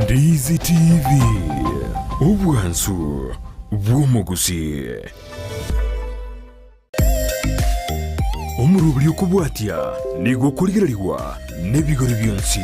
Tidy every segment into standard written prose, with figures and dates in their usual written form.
Ndizi TV Ubwansu bw'Omugusii omurubuli okubwatya nigo kuligirwa n'ebigori byonsi.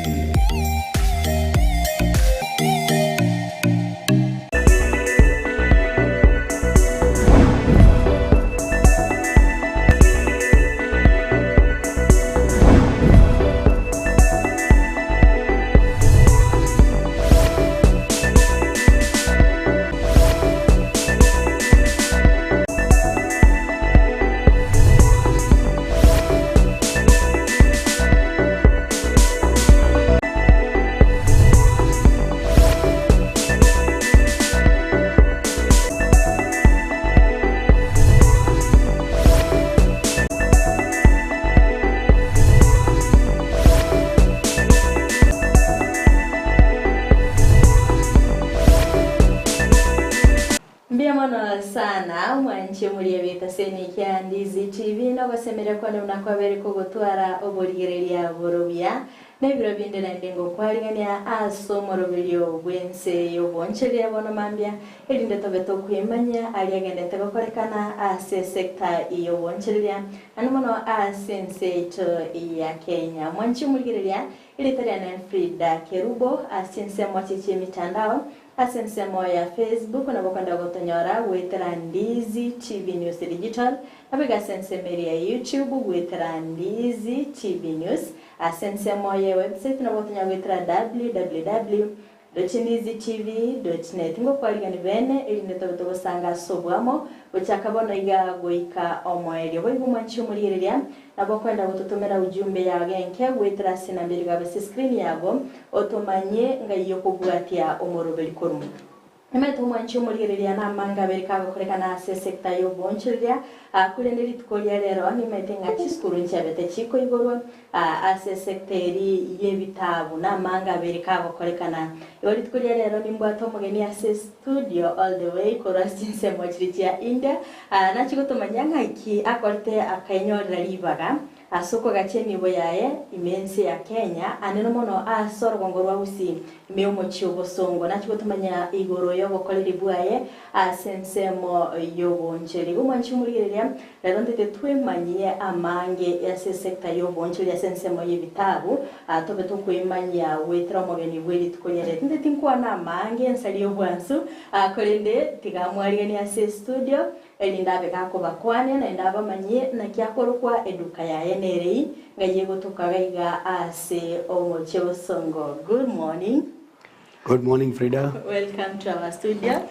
Sana mwanche muri ebitaseni kya Ndizi TV no basemera kwa nakwabere ko gutwara oburigereria borobya nebiro bindera ndengo kwaringania aso morobelio bwense yo boncheri abono mambya elinde tobeto kwimanya aliagendete bakorekana ase sector iyo boncheria anomono asense to ya Kenya mwanche murigereria ilitariana Frida Kerubo asense mwachichi mitandao asense moya Facebook na bokonda gotonyora wetera Ndizi TV News Digital abiga sense media YouTube wetera Ndizi TV News asense moya website na botonya wetera www.ndizitv.net ngo kwaliga ni bene ili netobeto gosanga sobwamo uchakabona iga goika omoelio bo mwanchi murireria na bokwenda gututumira ujumbe ya genke wetera sinambiri gabese screen yabo otomanye ngayo kubwatia omorobeli korumu Emeto mwanchi murireria na manga berika bakorekana ase sector yo bonchiria kule ndiri tukolia rero ni metenga chiskuru nchabete chiko igoro ase secteri yebitabu na manga berika bakorekana yori tukolia rero ni mbwato mugeni ase studio all the way korastinse mochiritia India na chiko tomanyanga iki akorte akainyorira ribaga asoko gacheni boyaye imensi ya Kenya aneno mono asoro gongorwa usi meomo chiobosongo nachiko tumanya igoro yo bokoliri buaye asensemo yo boncheri umwanchi murigereria rero ndete twemanyie amange ya sector yo boncheri asensemo yebitabu atobe to kwemanya wetra mogeni bweli tukonyere ndete nkwa na amange ensali yo bwansu kolende tigamwari ya studio elinda bekako bakwane na indaba manye na kyakorokwa eduka ya enerei ngaye gotukagaiga ase omochosongo. Good morning. Good morning, Frida. Welcome to our studio.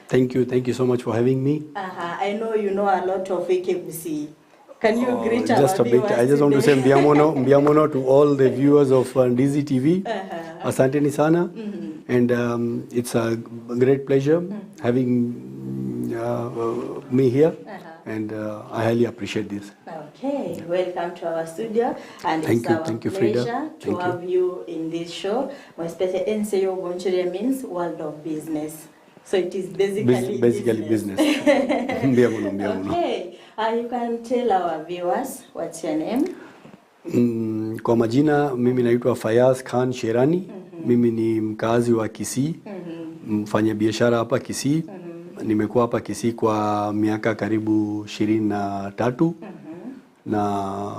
Thank you so much for having me. I know you know a lot of Gusii. Can you greet our just a bit. I just want to say mbiamono to all the viewers of Ndizi TV. Asanteni sana. And it's a great pleasure having me here, and I highly appreciate this. Okay, welcome to our studio, and thank it's you, our thank you, pleasure Frida. to have you in this show. My special NCO Bonchuria means world of business, so it is basically business. Okay, you can tell our viewers what's your name. Kwa majina mimi naitwa FAIYAZ Khan Sherani. Mimi ni mkazi wa Kisii, mfanya biashara hapa Kisii. Nimekuwa hapa Kisii kwa miaka karibu 23 na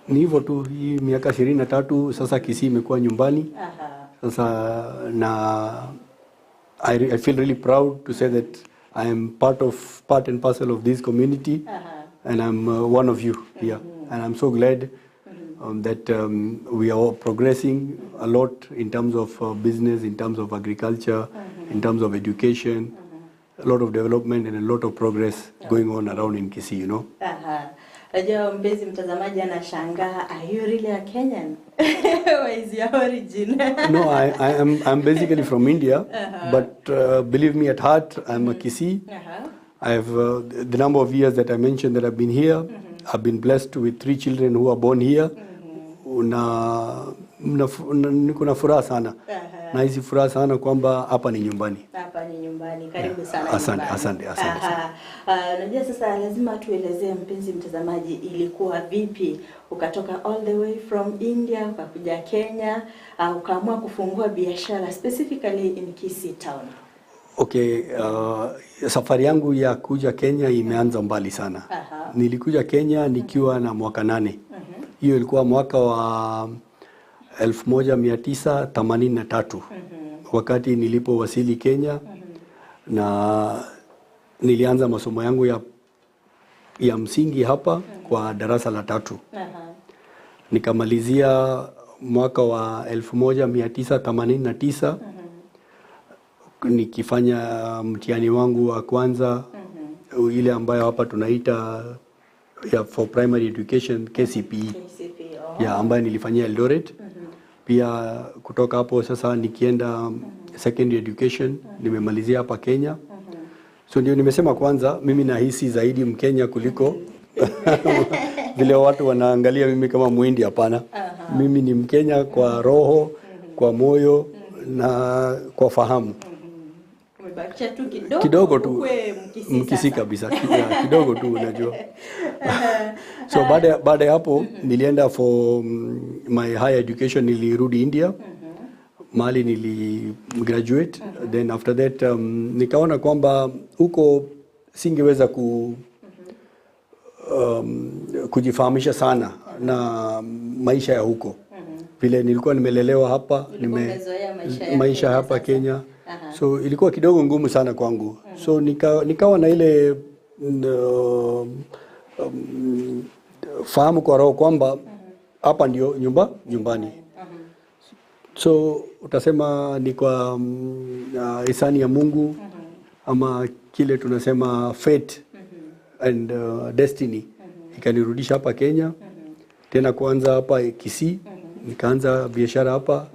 ni hivyo tu, hii miaka 23 sasa Kisii imekuwa nyumbani. Sasa na I feel really proud to say that I am part and parcel of this community, and I'm one of you here, and I'm so glad that we are progressing a lot in terms of business, in terms of agriculture, in terms of education, a lot of development and a lot of progress going on around in Kisii, you know. Rajao mbezi mtazamaji anashangaa, are you really a Kenyan? Where is your origin? No, I'm basically from India, but believe me, at heart I'm a Kisii. I have the number of years that I mentioned that I've been here. I've been blessed with 3 children who are born here. Niko na furaha sana. nahisi furaha sana kwamba hapa ni nyumbani. Hapa ni nyumbani. Karibu sana. Asante. Unajua sasa lazima tuelezee mpenzi mtazamaji ilikuwa vipi ukatoka all the way from India ukakuja Kenya, ukaamua kufungua biashara specifically in Kisii town. Okay, safari yangu ya kuja Kenya imeanza mbali sana. Nilikuja Kenya nikiwa na mwaka 8. Hiyo ilikuwa mwaka wa 1983. Wakati nilipowasili Kenya na nilianza masomo yangu ya msingi hapa kwa darasa la 3. Nikamalizia mwaka wa 1989 nikifanya mtihani wangu wa kwanza ile ambayo hapa tunaita for primary education KCPE. Ambayo nilifanyia Eldoret. Pia kutoka hapo sasa nikienda secondary education nimemalizia hapa Kenya. So ndio nimesema kwanza mimi nahisi zaidi Mkenya kuliko vile watu wanaangalia mimi kama Muhindi. Hapana. Mimi ni Mkenya kwa roho, kwa moyo na kwa fahamu. Umebakisha tu kidogo tu Mkisii kabisa. Kidogo tu unajua. So baada ya hapo nilienda for my higher education, nilirudi India. Mahali nili graduate. Then after that nikaona kwamba huko singeweza kujifahamisha sana na maisha ya huko. Vile nilikuwa nimelelewa hapa, maisha hapa Kenya. So ilikuwa kidogo ngumu sana kwangu. So nikawa na ile fahamu kwa roho kwamba hapa ndio nyumbani. So utasema ni kwa hisani ya Mungu ama kile tunasema fate and destiny ikanirudisha hapa Kenya. Tena kuanza hapa Kisii, nikaanza biashara hapa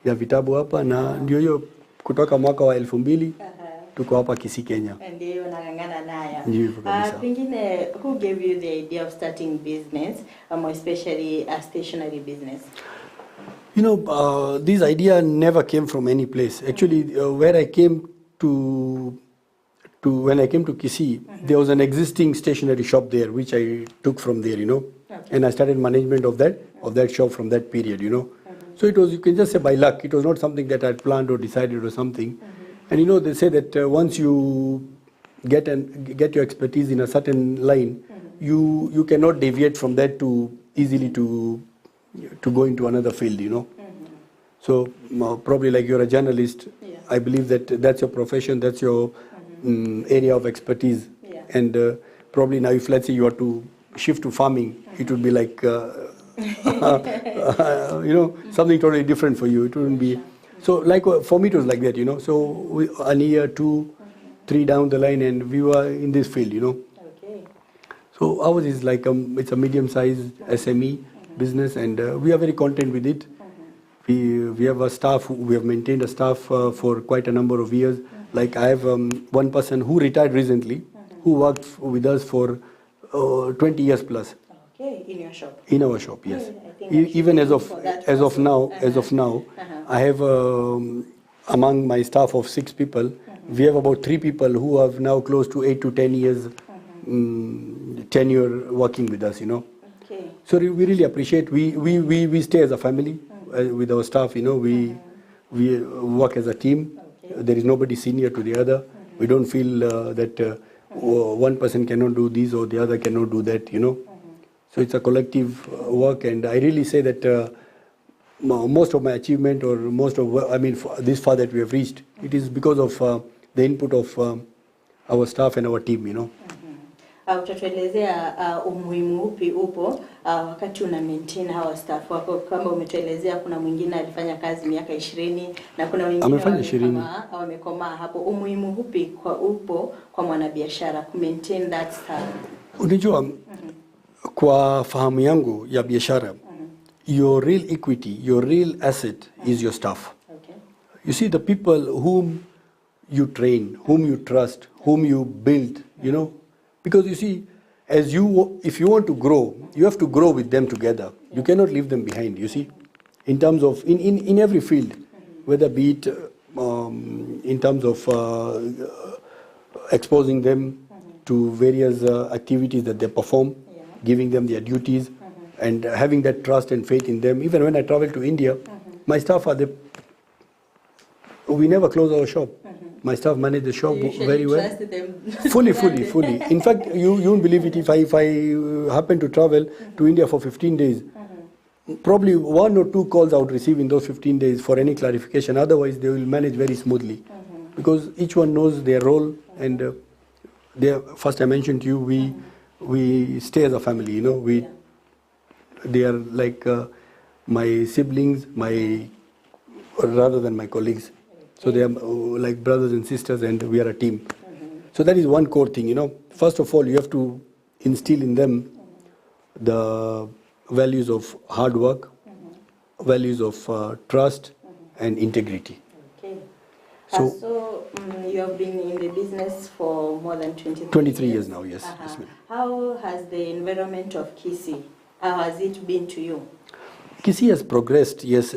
ya vitabu hapa, na ndio hiyo kutoka mwaka wa 2000 tuko hapa Kisii Kenya. Ndio unangangana nayo. Ndio kabisa. Pengine who gave you the idea of starting business, especially a stationery business? You know, this idea never came from any place. Actually, when I came to Kisii, there was an existing stationery shop there, which I took from there, and I started management of that shop from that period, So it was, you can just say by luck. It was not something that I had planned or decided or something. And they say that once you get your expertise in a certain line, you cannot deviate from that too easily to go into another field, So probably like you're a journalist, I believe that's your profession, that's your area of expertise. And probably now if let's say you are to shift to farming, it would be like, something totally different for you. It wouldn't be. So like for me it was like that, So a year, 2, 3 down the line and we were in this field, Okay. So ours is like it's a medium-sized SME business, and we are very content with it. We have a staff. We have maintained a staff for quite a number of years. Like I have one person who retired recently, who worked with us for 20 years plus. Okay, in your shop. In our shop, yes. Even as of now, I have among my staff of 6 people, we have about 3 people who have now close to 8 to 10 years tenure working with us, Okay. So we really appreciate. We stay as a family with our staff. We work as a team. Okay. There is nobody senior to the other. We don't feel that one person cannot do this or the other cannot do that. So it's a collective work, and I really say that most of my achievement or most of this far that we have reached, it is because of the input of our staff and our team. Utatuelezea umuhimu upi upo wakati una maintain hawa staff wako, kama umetuelezea kuna mwingine alifanya kazi miaka 20 na kuna wengine wamekomaa hapo. Umuhimu upi upo kwa mwanabiashara ku maintain that staff? Unajua kwa fahamu yangu ya biashara, your real equity, your real asset is your staff. Okay. You see, the people whom you train, whom you trust, whom you build, because you see, if you want to grow, you have to grow with them together. You cannot leave them behind, you see. In terms of, in every field, whether be it in terms of exposing them to various activities that they perform, giving them their duties, and having that trust and faith in them. Even when I travel to India, my staff are we never close our shop. My staff manage the shop very well. Them. Fully. In fact, you won't believe it, if I happen to travel to India for 15 days, probably 1 or 2 calls I would receive in those 15 days for any clarification. Otherwise, they will manage very smoothly. Because each one knows their role, and first I mentioned to you, we stay as a family, you know. They are like my siblings, rather than my colleagues. So they are like brothers and sisters, and we are a team. So that is one core thing, you know. First of all, you have to instill in them the values of hard work, values of trust and integrity. Okay. So you have been in the business for more than 23 years now, yes. Yes, ma'am. How has the environment of Kisii, how has it been to you? Kisii has progressed, yes.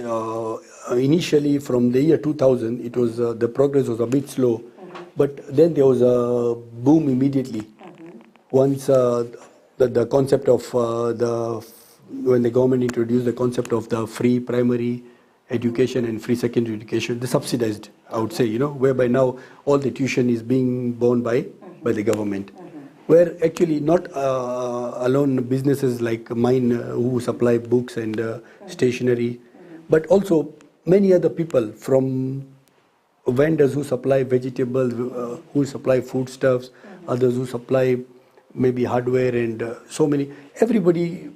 Initially, from the year 2000, it was the progress was a bit slow, but then there was a boom immediately. Once the concept of when the government introduced the concept of the free primary education and free secondary education, the subsidized, I would say, you know, whereby now all the tuition is being borne by the government. Where actually not alone businesses like mine who supply books and stationery, but also many other people, from vendors who supply vegetables, who supply foodstuffs, others who supply maybe hardware, and so many. Everybody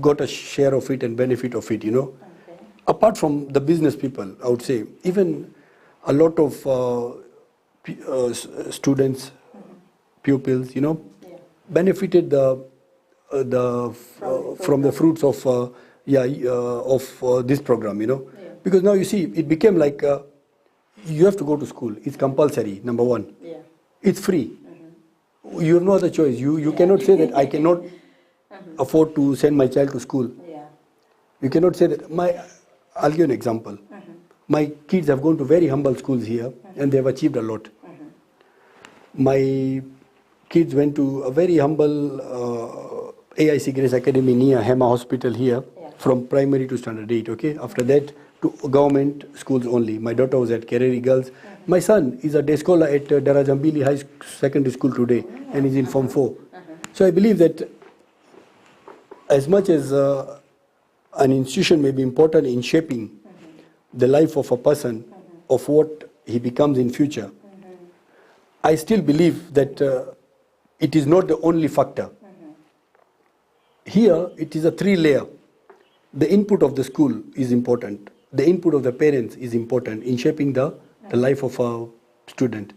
got a share of it and benefit of it, you know. Okay. Apart from the business people, I would say, even a lot of students, pupils, you know, benefited from the fruits of this program, you know. Because now you see, it became like you have to go to school. It's compulsory, number one. It's free. You have no other choice. You cannot say that I cannot afford to send my child to school. You cannot say that. I'll give an example. My kids have gone to very humble schools here, and they have achieved a lot. My kids went to a very humble AIC Grace Academy near Hema Hospital here, from primary to standard 8, okay? After that, to government schools only. My daughter was at Kereri Girls. My son is a day scholar at Darajambili High Secondary School today, and is in Form 4. So I believe that as much as an institution may be important in shaping the life of a person, of what he becomes in future, I still believe that it is not the only factor. Here, it is a 3-layer. The input of the school is important. The input of the parents is important in shaping the life of a student.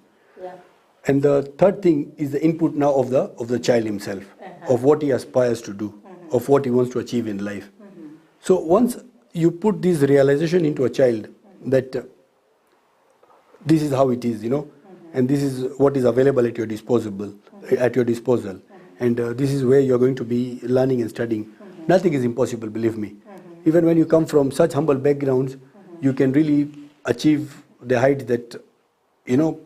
And the third thing is the input now of the child himself, of what he aspires to do, of what he wants to achieve in life. So once you put this realization into a child that this is how it is, you know, and this is what is available at your disposal, and this is where you are going to be learning and studying. Nothing is impossible, believe me. Even when you come from such humble backgrounds, you can really achieve the heights that, you know,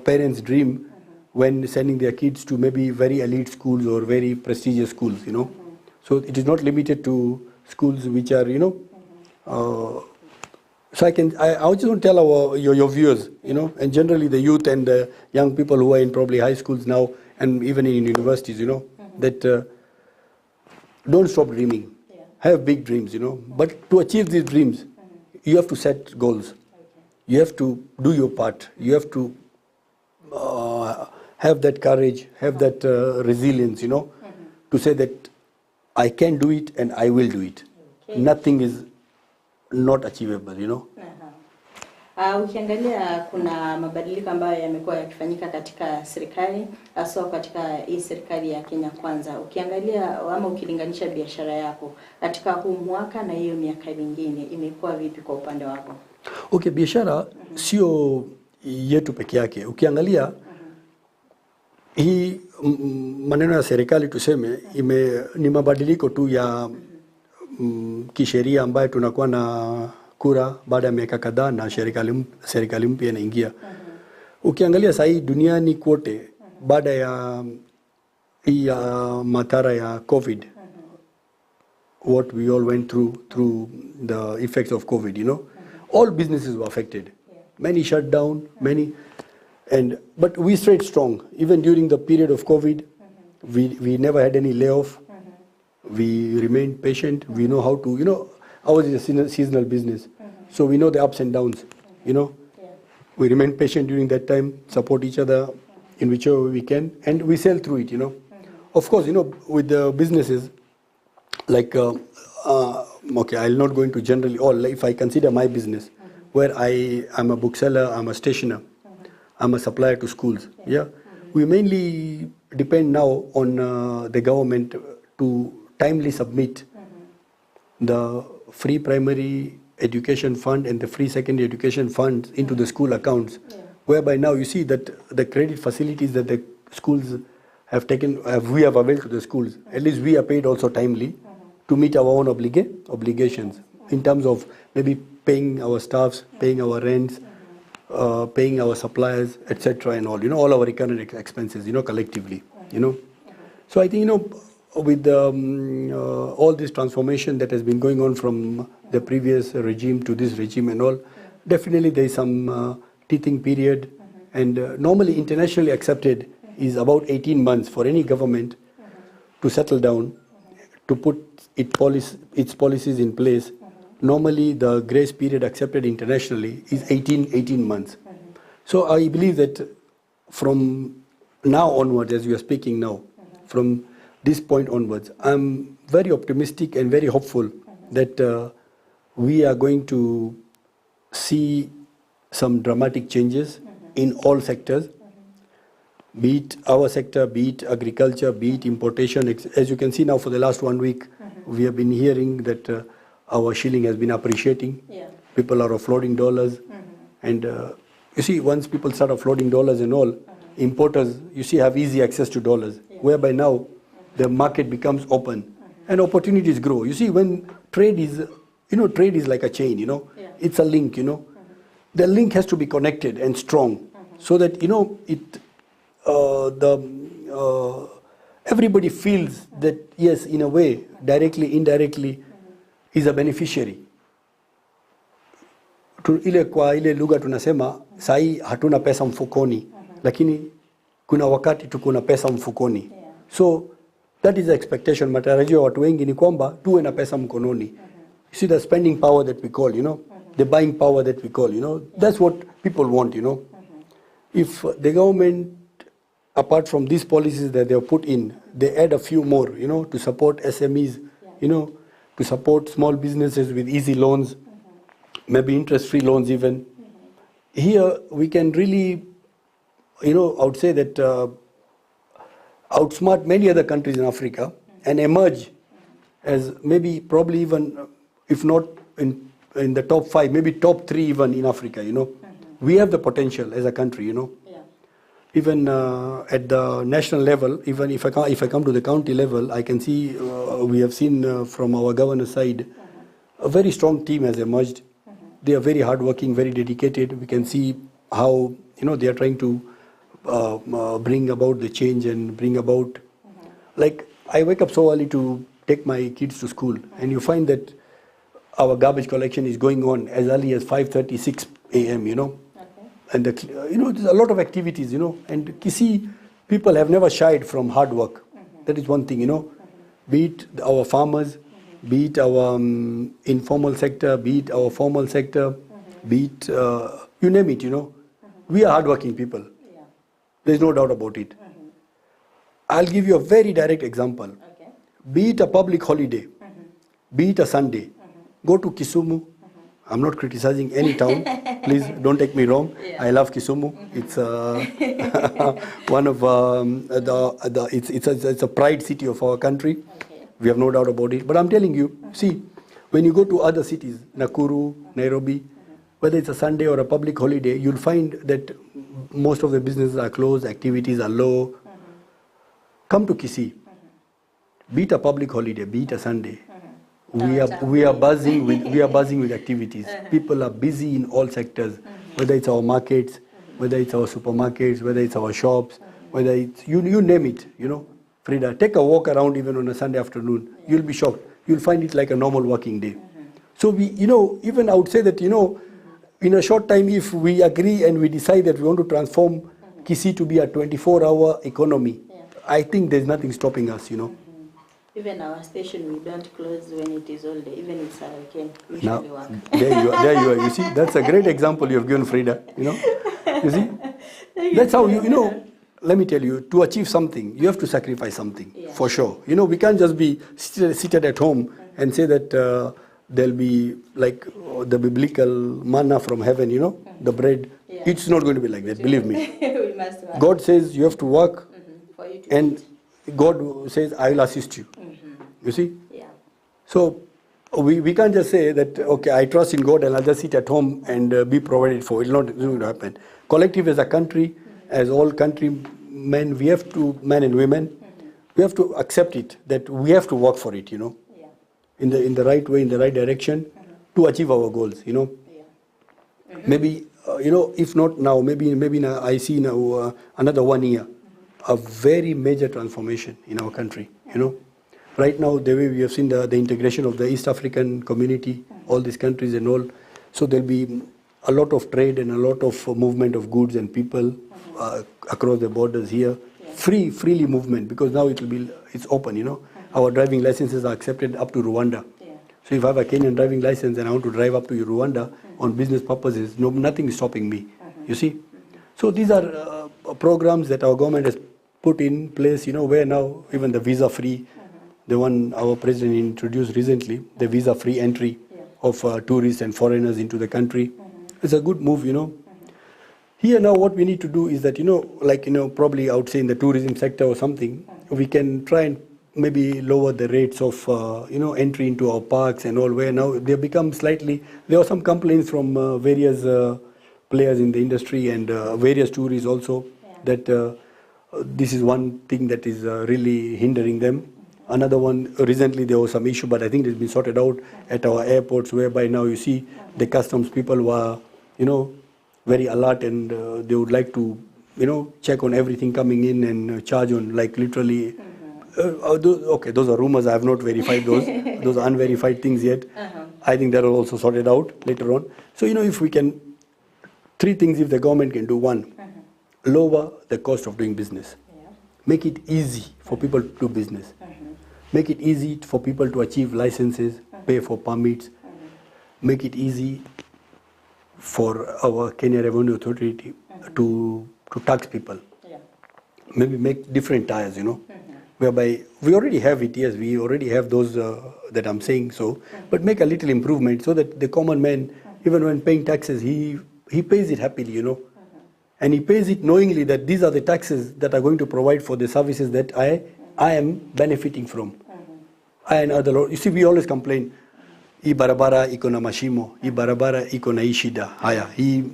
parents dream when sending their kids to maybe very elite schools or very prestigious schools, you know. So it is not limited to schools which are, you know. So I just want to tell your viewers, you know, and generally the youth and the young people who are in probably high schools now and even in universities, you know, that don't stop dreaming. Have big dreams, you know. But to achieve these dreams, you have to set goals. You have to do your part. You have to have that courage, have that resilience, you know, to say that I can do it and I will do it. Nothing is not achievable, you know. Ukiangalia kuna mabadiliko ambayo yamekuwa yakifanyika katika serikali, hasa katika hii serikali ya Kenya Kwanza. Ukiangalia ama ukilinganisha biashara yako katika huu mwaka na hiyo miaka mingine, imekuwa vipi kwa upande wako? Okay, biashara sio yetu peke yake. Ukiangalia hii maneno ya serikali tuseme ni mabadiliko tu ya kisheria ambayo tunakuwa na kura baada ya miaka kadhaa na serikali mpya inaingia. Ukiangalia sasa hii duniani kote baada ya hii madhara ya COVID, what we all went through the effects of COVID, you know, all businesses were affected. Many shut down, but we stayed strong. Even during the period of COVID, we never had any layoff. We remained patient. We know how to, you know, ours is a seasonal business. So we know the ups and downs, you know. We remain patient during that time, support each other in whichever we can, and we sail through it, you know. Of course, you know, with the businesses, like, okay, I'll not go into generally all. If I consider my business, where I'm a bookseller, I'm a stationer, I'm a supplier to schools, we mainly depend now on the government to timely submit the free primary education fund and the free secondary education funds into the school accounts, whereby now you see that the credit facilities that the schools have taken, we have availed to the schools, at least we are paid also timely to meet our own obligations in terms of maybe paying our staffs, paying our rents, paying our suppliers, etc. and all, you know, all our recurrent expenses, you know, collectively, you know. So I think, you know, with all this transformation that has been going on from the previous regime to this regime and all, definitely there is some teething period, and normally internationally accepted is about 18 months for any government to settle down, to put its policies in place. Normally the grace period accepted internationally is 18 months. So I believe that from now onwards, as we are speaking now, from this point onwards, I'm very optimistic and very hopeful that we are going to see some dramatic changes in all sectors, be it our sector, be it agriculture, be it importation. As you can see now, for the last 1 week, we have been hearing that our shilling has been appreciating. People are offloading dollars. And you see, once people start offloading dollars and all, importers, you see, have easy access to dollars, whereby now the market becomes open and opportunities grow. You see, when trade is, you know, trade is like a chain, you know, it's a link, you know. The link has to be connected and strong so that, you know, everybody feels that, yes, in a way, directly, indirectly, is a beneficiary. Kwa ile lugha tunasema, sai hatuna pesa mfukoni, lakini kuna wakati tuko na pesa mfukoni. So that is the expectation. Matarajio watu wengi ni kwamba tuwe na pesa mkononi. You see the spending power that we call, you know, the buying power that we call, you know, that's what people want, you know. If the government, apart from these policies that they have put in, they add a few more, you know, to support SMEs, you know, to support small businesses with easy loans, maybe interest-free loans even. Here we can really, you know, I would say that outsmart many other countries in Africa and emerge as maybe probably even, if not in the top 5, maybe top 3 even in Africa, you know. We have the potential as a country, you know. Even at the national level, even if I come to the county level, I can see, we have seen from our governor's side, a very strong team has emerged. They are very hardworking, very dedicated. We can see how, you know, they are trying to bring about the change and bring about, like, I wake up so early to take my kids to school, and you find that our garbage collection is going on as early as 5:30, 6 a.m., you know. And you know, there's a lot of activities, you know, and Kisii people have never shied from hard work. That is one thing, you know. Be it our farmers, be it our informal sector, be it our formal sector, be it you name it, you know. We are hardworking people. There's no doubt about it. I'll give you a very direct example. Be it a public holiday, be it a Sunday, go to Kisumu. I'm not criticizing any town. Please don't take me wrong. I love Kisumu. It's one of it's a pride city of our country. We have no doubt about it. But I'm telling you, see, when you go to other cities, Nakuru, Nairobi, whether it's a Sunday or a public holiday, you'll find that most of the businesses are closed, activities are low. Come to Kisii. Be it a public holiday, be it a Sunday. we are buzzing with activities. People are busy in all sectors, whether it's our markets, whether it's our supermarkets, whether it's our shops, whether it's you name it, you know. Frida, take a walk around even on a Sunday afternoon. You'll be shocked. You'll find it like a normal working day. So we, you know, even I would say that, you know, in a short time, if we agree and we decide that we want to transform Kisii to be a 24-hour economy, I think there's nothing stopping us, you know. Even our station, we don't close when it is all day. Even it's a weekend, we Now, usually work. there you are. You see, that's a great example you've given, Frida. You know, you see, that's how you know. Let me tell you, to achieve something, you have to sacrifice something, for sure. You know, we can't just be seated at home and say that there'll be like the biblical manna from heaven, you know, the bread. It's not going to be like that, believe me. We must work. God says you have to work, For you to and eat. God says, I will assist you. You see? Yeah. So we can't just say that, okay, I trust in God and I'll just sit at home and be provided for. It's not going to happen. Collective as a country, as all countrymen, we have to, men and women, we have to accept it, that we have to work for it, you know, in the right way, in the right direction, to achieve our goals, you know. Maybe, you know, if not now, maybe now, I see now another 1 year, a very major transformation in our country, you know. Right now, the way we have seen the integration of the East African community, all these countries and all, so there'll be a lot of trade and a lot of movement of goods and people across the borders here. Freely movement, because now it's open, you know. Our driving licenses are accepted up to Rwanda. So if I have a Kenyan driving license and I want to drive up to Rwanda on business purposes, nothing is stopping me, you see. So these are programs that our government has put in place, you know, where now even the visa-free, the one our president introduced recently, the visa-free entry of tourists and foreigners into the country. It's a good move, you know. Here now what we need to do is that, you know, like, you know, probably I would say in the tourism sector or something, we can try and maybe lower the rates of, you know, entry into our parks and all, where now they become slightly, there are some complaints from various players in the industry and various tourists also, that this is one thing that is really hindering them. Another one, recently there was some issue, but I think it's been sorted out at our airports, whereby now you see the customs people were, you know, very alert, and they would like to, you know, check on everything coming in and charge on, like, literally. Those are rumors. I have not verified those. Those are unverified things yet. I think that are also sorted out later on. So, you know, if we can, 3 things if the government can do. 1, lower the cost of doing business. Make it easy for people to do business. Make it easy for people to achieve licenses, pay for permits. Make it easy for our Kenya Revenue Authority to tax people. Maybe make different tiers, you know, whereby we already have it, yes, we already have those that I'm saying so, but make a little improvement so that the common man, even when paying taxes, he pays it happily, you know, and he pays it knowingly that these are the taxes that are going to provide for the services that I am benefiting from. And other, you see, we always complain, hii barabara iko na mashimo, hii barabara iko na hii shida. Haya, hii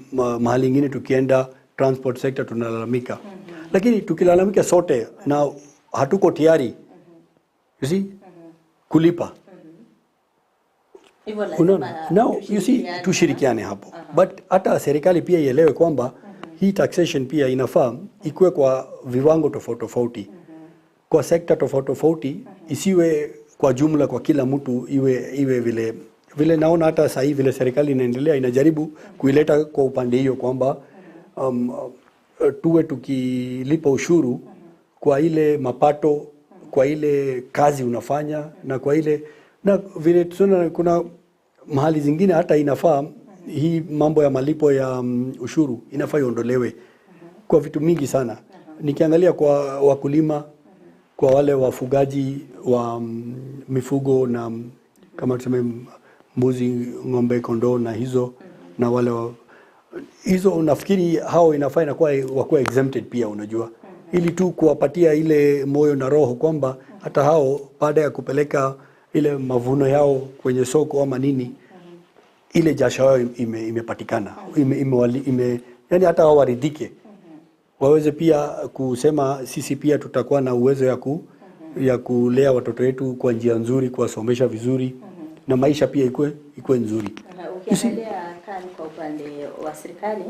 mahali ingine tukienda transport sector tunalalamika. Lakini tukilalamika sote na hatuko tayari, you see, kulipa. Now, you see, tushirikiane hapo. But hata serikali pia ielewe kwamba hii taxation pia inafaa ikuwe kwa viwango tofauti tofauti. Kwa sekta tofauti tofauti, isiwe kwa jumla kwa kila mtu, iwe vile naona hata sasa hivi vile serikali inaendelea inajaribu kuileta kwa upande hiyo kwamba tuwe tukilipa ushuru kwa ile mapato, kwa ile kazi unafanya, na kwa ile, na vile tunaona kuna mahali zingine hata inafaa hii mambo ya malipo ya ushuru inafaa iondolewe kwa vitu mingi sana. Nikiangalia kwa wakulima, kwa wale wafugaji wa mifugo, na kama tuseme mbuzi, ng'ombe, kondoo na hizo, na wale hizo, nafikiri hao inafaa wakuwa exempted pia, unajua, ili tu kuwapatia ile moyo na roho kwamba hata hao baada ya kupeleka ile mavuno yao kwenye soko ama nini, ile jasho yao imepatikana, yani hata hao waridhike, waweze pia kusema sisi pia tutakuwa na uwezo ya kulea watoto wetu kwa njia nzuri, kuwasomesha vizuri, na maisha pia ikuwe nzuri. Ukiangalia kani kwa upande wa serikali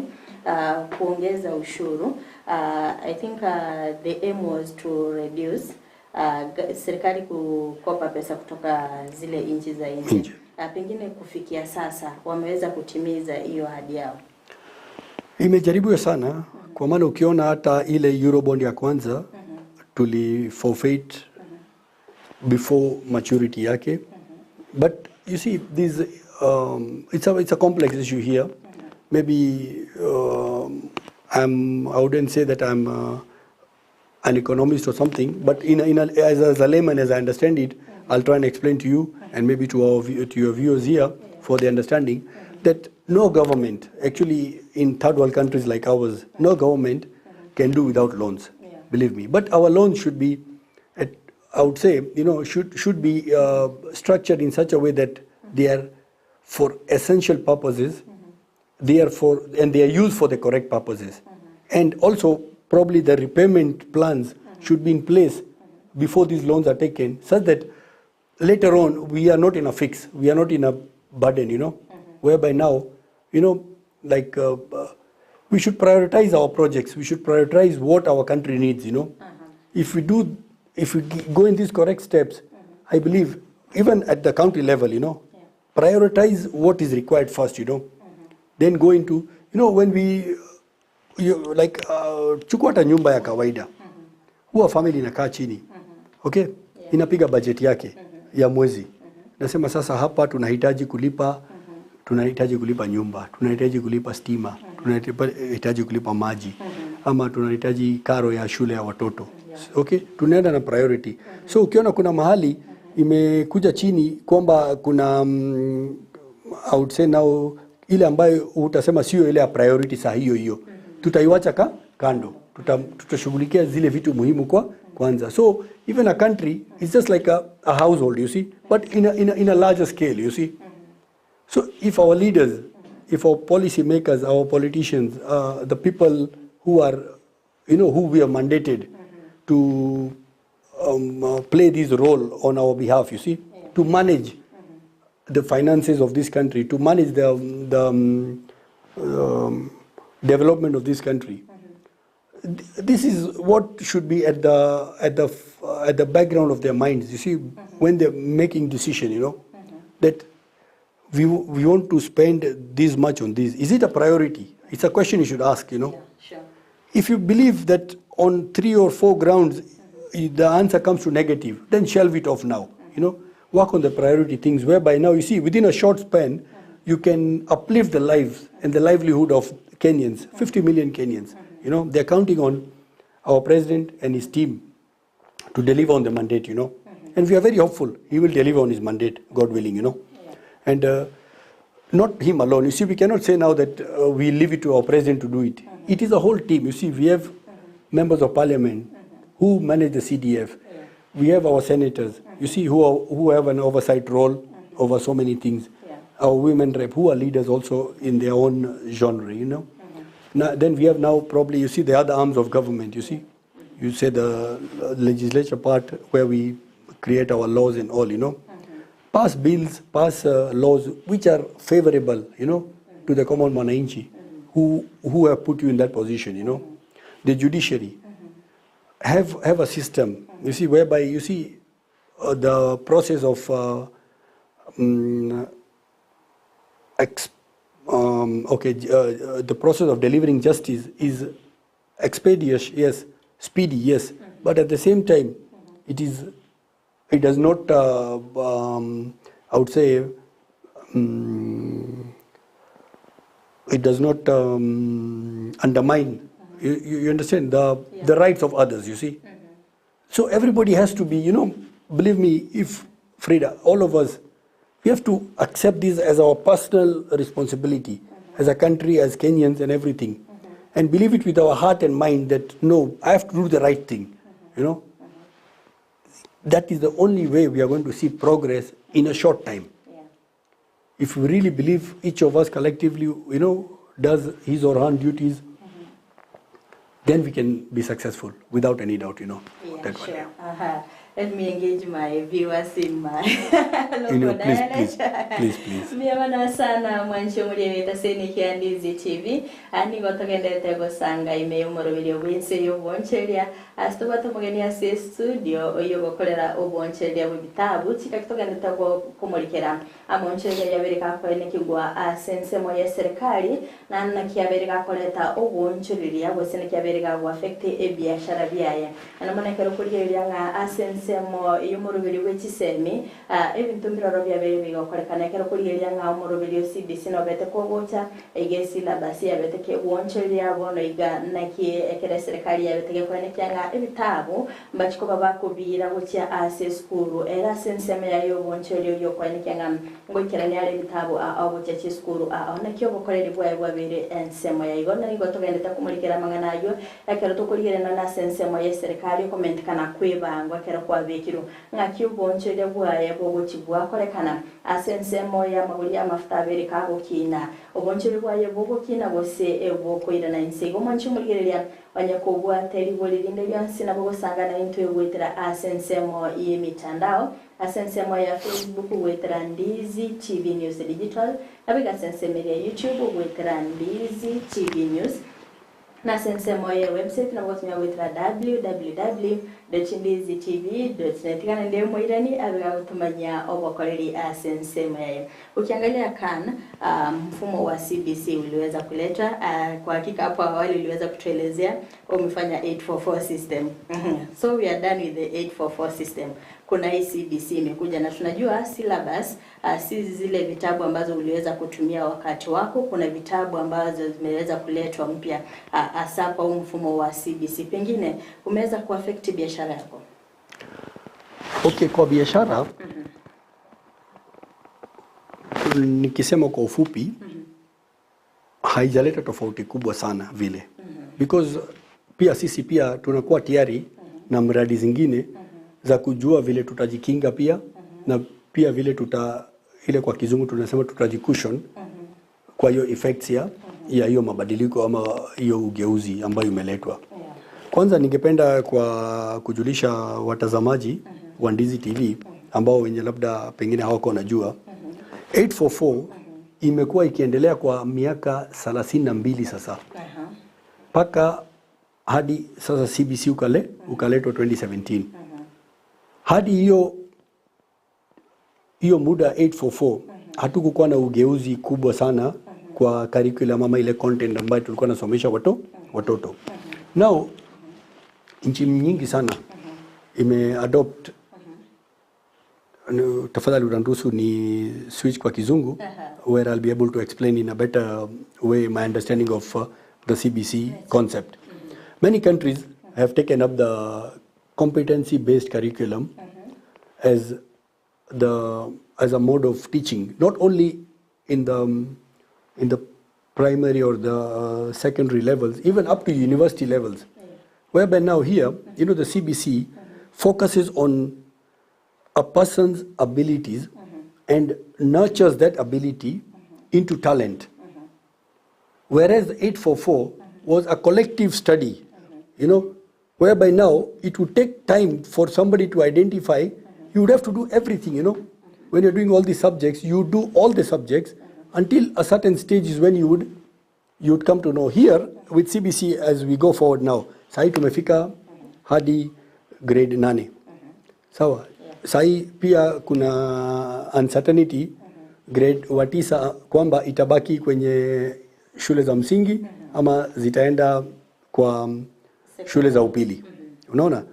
kuongeza ushuru, I think the aim was to reduce serikali kukopa pesa kutoka zile nchi za nje. Pengine kufikia sasa wameweza kutimiza hiyo ahadi yao? Imejaribiwa sana, kwa maana ukiona hata ile Eurobond ya kwanza tuli forfeit before maturity yake. But you see, this it's a complex issue here. Maybe I wouldn't say that I'm an economist or something, but as a layman, as I understand it, I'll try and explain to you and maybe to your viewers here for the understanding that no government, actually in third world countries like ours, no government can do without loans. Believe me. But our loans should be, I would say, should be structured in such a way that they are for essential purposes. They are used for the correct purposes. And also, probably the repayment plans should be in place before these loans are taken, such that later on we are not in a fix, we are not in a burden, whereby now, like we should prioritize our projects, we should prioritize what our country needs, If we go in these correct steps, I believe, even at the county level, prioritize what is required first, Then go into, when we, chukua hata nyumba ya kawaida, huwa family inakaa chini, okay? Inapiga budget yake ya mwezi. Nasema sasa hapa tunahitaji kulipa nyumba, tunahitaji kulipa stima, tunahitaji kulipa maji, ama tunahitaji karo ya shule ya watoto. Okay? Tunaenda na priority. So ukiona kuna mahali imekuja chini kwamba kuna I would say now ile ambayo utasema sio ile ya priority saa hiyo, tutaiwacha kando. Tutashughulikia zile vitu muhimu kwanza. So even a country is just like a household, you see, but in a larger scale, you see. So if our leaders, if our policy makers, our politicians, the people who are, who we are mandated to play this role on our behalf, you see, to manage the finances of this country, to manage the development of this country. This is what should be at the background of their minds, you see, when they're making decision, that we want to spend this much on this. Is it a priority? It's a question you should ask, Yeah, sure. If you believe that on 3 or 4 grounds the answer comes to negative, then shelve it off now, Work on the priority things, whereby now, you see, within a short span, you can uplift the lives and the livelihood of Kenyans, 50 million Kenyans. They're counting on our president and his team to deliver on the mandate, And we are very hopeful he will deliver on his mandate, God willing, And not him alone. You see, we cannot say now that we leave it to our president to do it. It is a whole team. You see, we have members of parliament who manage the CDF. We have our senators, you see, who have an oversight role over so many things. Our women rep, who are leaders also in their own genre, Now, then we have now probably, you see, the other arms of government, you see. You say the legislature part where we create our laws and all, Pass bills, pass laws which are favorable, to the common mwananchi who have put you in that position, The judiciary. Have a system, you see, whereby you see the process of the process of delivering justice is expeditious, yes, speedy, yes, but at the same time, it does not, I would say, it does not undermine. You understand the rights of others, you see. So everybody has to be, believe me, if Frida, all of us, we have to accept this as our personal responsibility, as a country, as Kenyans and everything, and believe it with our heart and mind that, no, I have to do the right thing, That is the only way we are going to see progress in a short time. If we really believe each of us collectively, does his or her duties, then we can be successful without any doubt, Yeah, sure. let me engage my viewers in my you know, local dialect. please. Miyamana sana mwancho muri weta seniki ya Ndizi TV. Ani gotogendete gosanga ime umorobiri wense yo boncheria. Astubato mugeni ya studio oyo gokorera oboncheria bw'ibitabu kikatogendete go kumurikira amoncheria yabereka ko nekigwa sensemo ya serikali na nakiabereka koleta oboncheria bwese nekiabereka go affect ebiashara byaye. Anamonekero kuriria nga sensemo yo murobiri w'ekisemi ebintu mbiroro byabere bigokorekana kero kuriria nga umurobiri CBC no bete kogocha egesi la basi yabete ke woncheria bono iga naki ekere serikali yabete ke kwenekanga ebitabu mbachiko babakubira gocha ase skuru era senseme yayo woncheria yo kwenekanga ngokirani ale ebitabu abocha chi skuru onakyo bokoreri bwabere ensemo yayo na igo togendeta kumulikira mangana yo ekero tokurigirana na sensemo ya serikali comment kana kwebangwa kero kwabekiro ngakyo boncheria bwaye bogochi bwakorekana asensemo ya maguri ya mafuta bere kago kina obonchiri bwaye bogo kina bose eboko ira na insego manchi muligereria banyakobwa teri bolirinde byansi na bogo sangana into yegwetera asensemo ye mitandao asensemo ya Facebook wetera Ndizi TV News Digital abiga sensemo ya YouTube wetera Ndizi TV News na sensemo ya website na bogo wetera www.ndizitv.net kana ndio moirani abiga kutumanya obokoreri sensemo ya ukiangalia kana mfumo wa CBC uliweza kuleta kwa hakika hapo awali uliweza kutuelezea umefanya 844 system. So we are done with the 844 system. Kuna hii CBC imekuja na tunajua syllabus si zile vitabu ambazo uliweza kutumia wakati wako, kuna vitabu ambazo zimeweza kuletwa mpya hasa kwa mfumo wa CBC. Pengine umeweza kuaffect biashara yako? Okay, kwa biashara nikisema kwa ufupi haijaleta tofauti kubwa sana vile because pia sisi pia tunakuwa tayari na mradi zingine za kujua vile tutajikinga pia na pia vile ile kwa kizungu tunasema tutajikushon kwa hiyo effects ya hiyo mabadiliko ama hiyo ugeuzi ambayo imeletwa. Kwanza ningependa kwa kujulisha watazamaji wa Ndizi TV ambao wenye labda pengine hawako wanajua 844 imekuwa ikiendelea kwa miaka 32 sasa. Paka hadi sasa CBC ukaletwa 2017. Hadi hiyo muda 844 hatukukuwa na ugeuzi kubwa sana kwa curriculum ama ile content ambayo tulikuwa nasomesha watoto. Now nchi nyingi sana imeadopt tafadhali utanruhusu ni switch kwa kizungu where I'll be able to explain in a better way my understanding of the CBC concept. Many countries have taken up the competency based curriculum as a mode of teaching, not only in the primary or the secondary levels, even up to university levels. Whereby now here, the CBC focuses on a person's abilities and nurtures that ability into talent. Whereas 844 was a collective study, whereby now it would take time for somebody to identify. You would have to do everything, When you're doing all these subjects, you do all the subjects until a certain stage is when you would come to know. Here, with CBC, as we go forward now, sai tumefika hadi grade 8. Sawa. Sai pia kuna uncertainty grade wa 9 kwamba itabaki kwenye shule za msingi ama zitaenda kwa shule za upili. Unaona?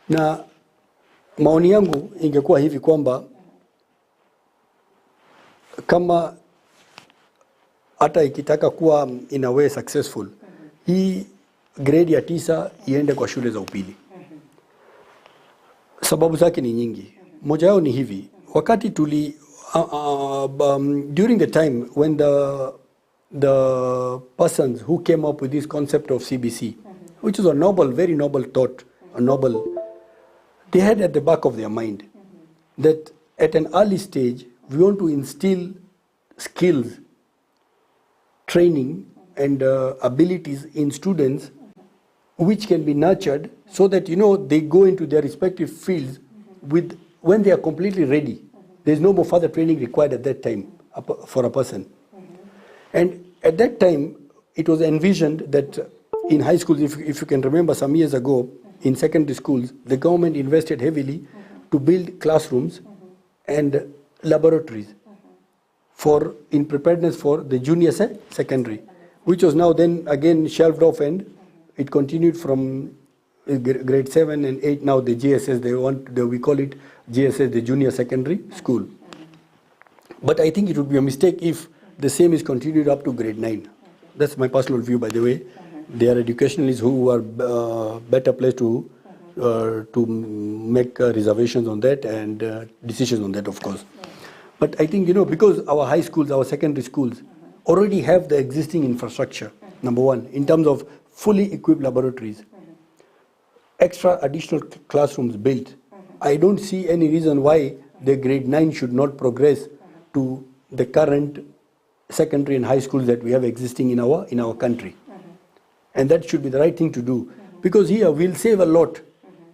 Na maoni yangu ingekuwa hivi kwamba kama hata ikitaka kuwa in a way successful, hii grade ya 9 iende kwa shule za upili. Sababu zake ni nyingi. Moja yao ni hivi, wakati during the time when the persons who came up with this concept of CBC, which is a noble, very noble thought, they had at the back of their mind that at an early stage, we want to instill skills, training and abilities in students which can be nurtured so that, they go into their respective fields when they are completely ready, there's no more further training required at that time for a person. And at that time, it was envisioned that in high schools, if you can remember some years ago, in secondary schools, the government invested heavily to build classrooms and laboratories in preparedness for the junior secondary, which was now then again shelved off, and it continued from grade 7 and 8. Now the JSS, we call it JSS, the junior secondary school. But I think it would be a mistake if the same is continued up to grade 9. That's my personal view, by the way. There are educationalists who are better placed to make reservations on that and decisions on that, of course. But I think, because our high schools, our secondary schools already have the existing infrastructure, number one, in terms of fully equipped laboratories, extra additional classrooms built, I don't see any reason why the grade 9 should not progress to the current secondary and high schools that we have existing in our country. And that should be the right thing to do, because here we'll save a lot.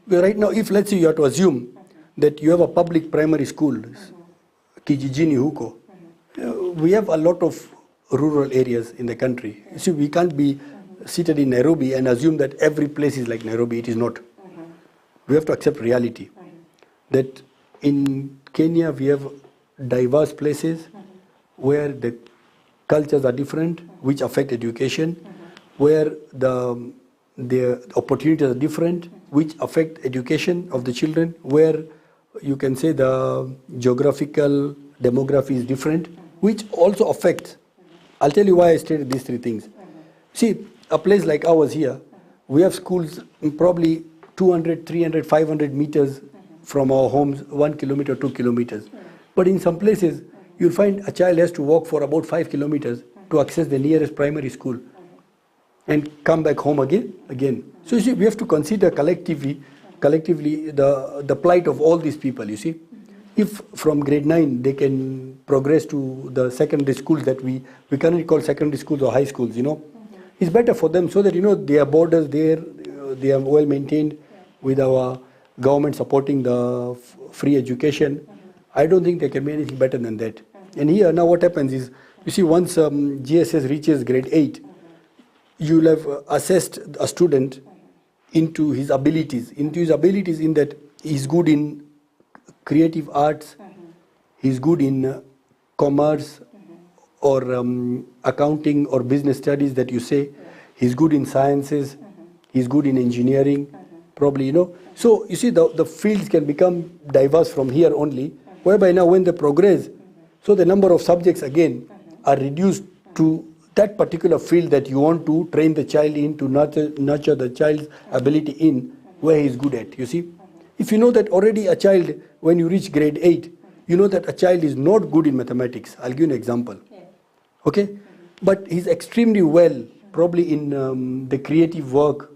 Right now, if let's say you have to assume that you have a public primary school, Kijijini huko, we have a lot of rural areas in the country. You see, we can't be seated in Nairobi and assume that every place is like Nairobi. It is not. We have to accept reality. That in Kenya we have diverse places where the cultures are different, which affect education, where the opportunities are different, which affect education of the children, where you can say the geographical demography is different, which also affects. I'll tell you why I stated these three things. See, a place like ours here, we have schools probably 200, 300, 500 meters from our homes, 1 kilometer, 2 kilometers. But in some places, you'll find a child has to walk for about 5 kilometers to access the nearest primary school and come back home again. So you see, we have to consider collectively the plight of all these people, you see. If from grade 9 they can progress to the secondary schools that we currently call secondary schools or high schools, it's better for them, so that, their borders there, they are well maintained with our government supporting the free education. I don't think there can be anything better than that. And here now what happens is, you see, once GSS reaches grade 8, you'll have assessed a student into his abilities in that he's good in creative arts, he's good in commerce or accounting or business studies that you say, he's good in sciences, he's good in engineering, probably, So you see, the fields can become diverse from here only, whereby now when they progress, so the number of subjects again are reduced to that particular field that you want to train the child in, to nurture the child's ability in, where he's good at, you see. If you know that already a child, when you reach grade 8, you know that a child is not good in mathematics. I'll give you an example. Okay? But he's extremely well, probably in the creative work,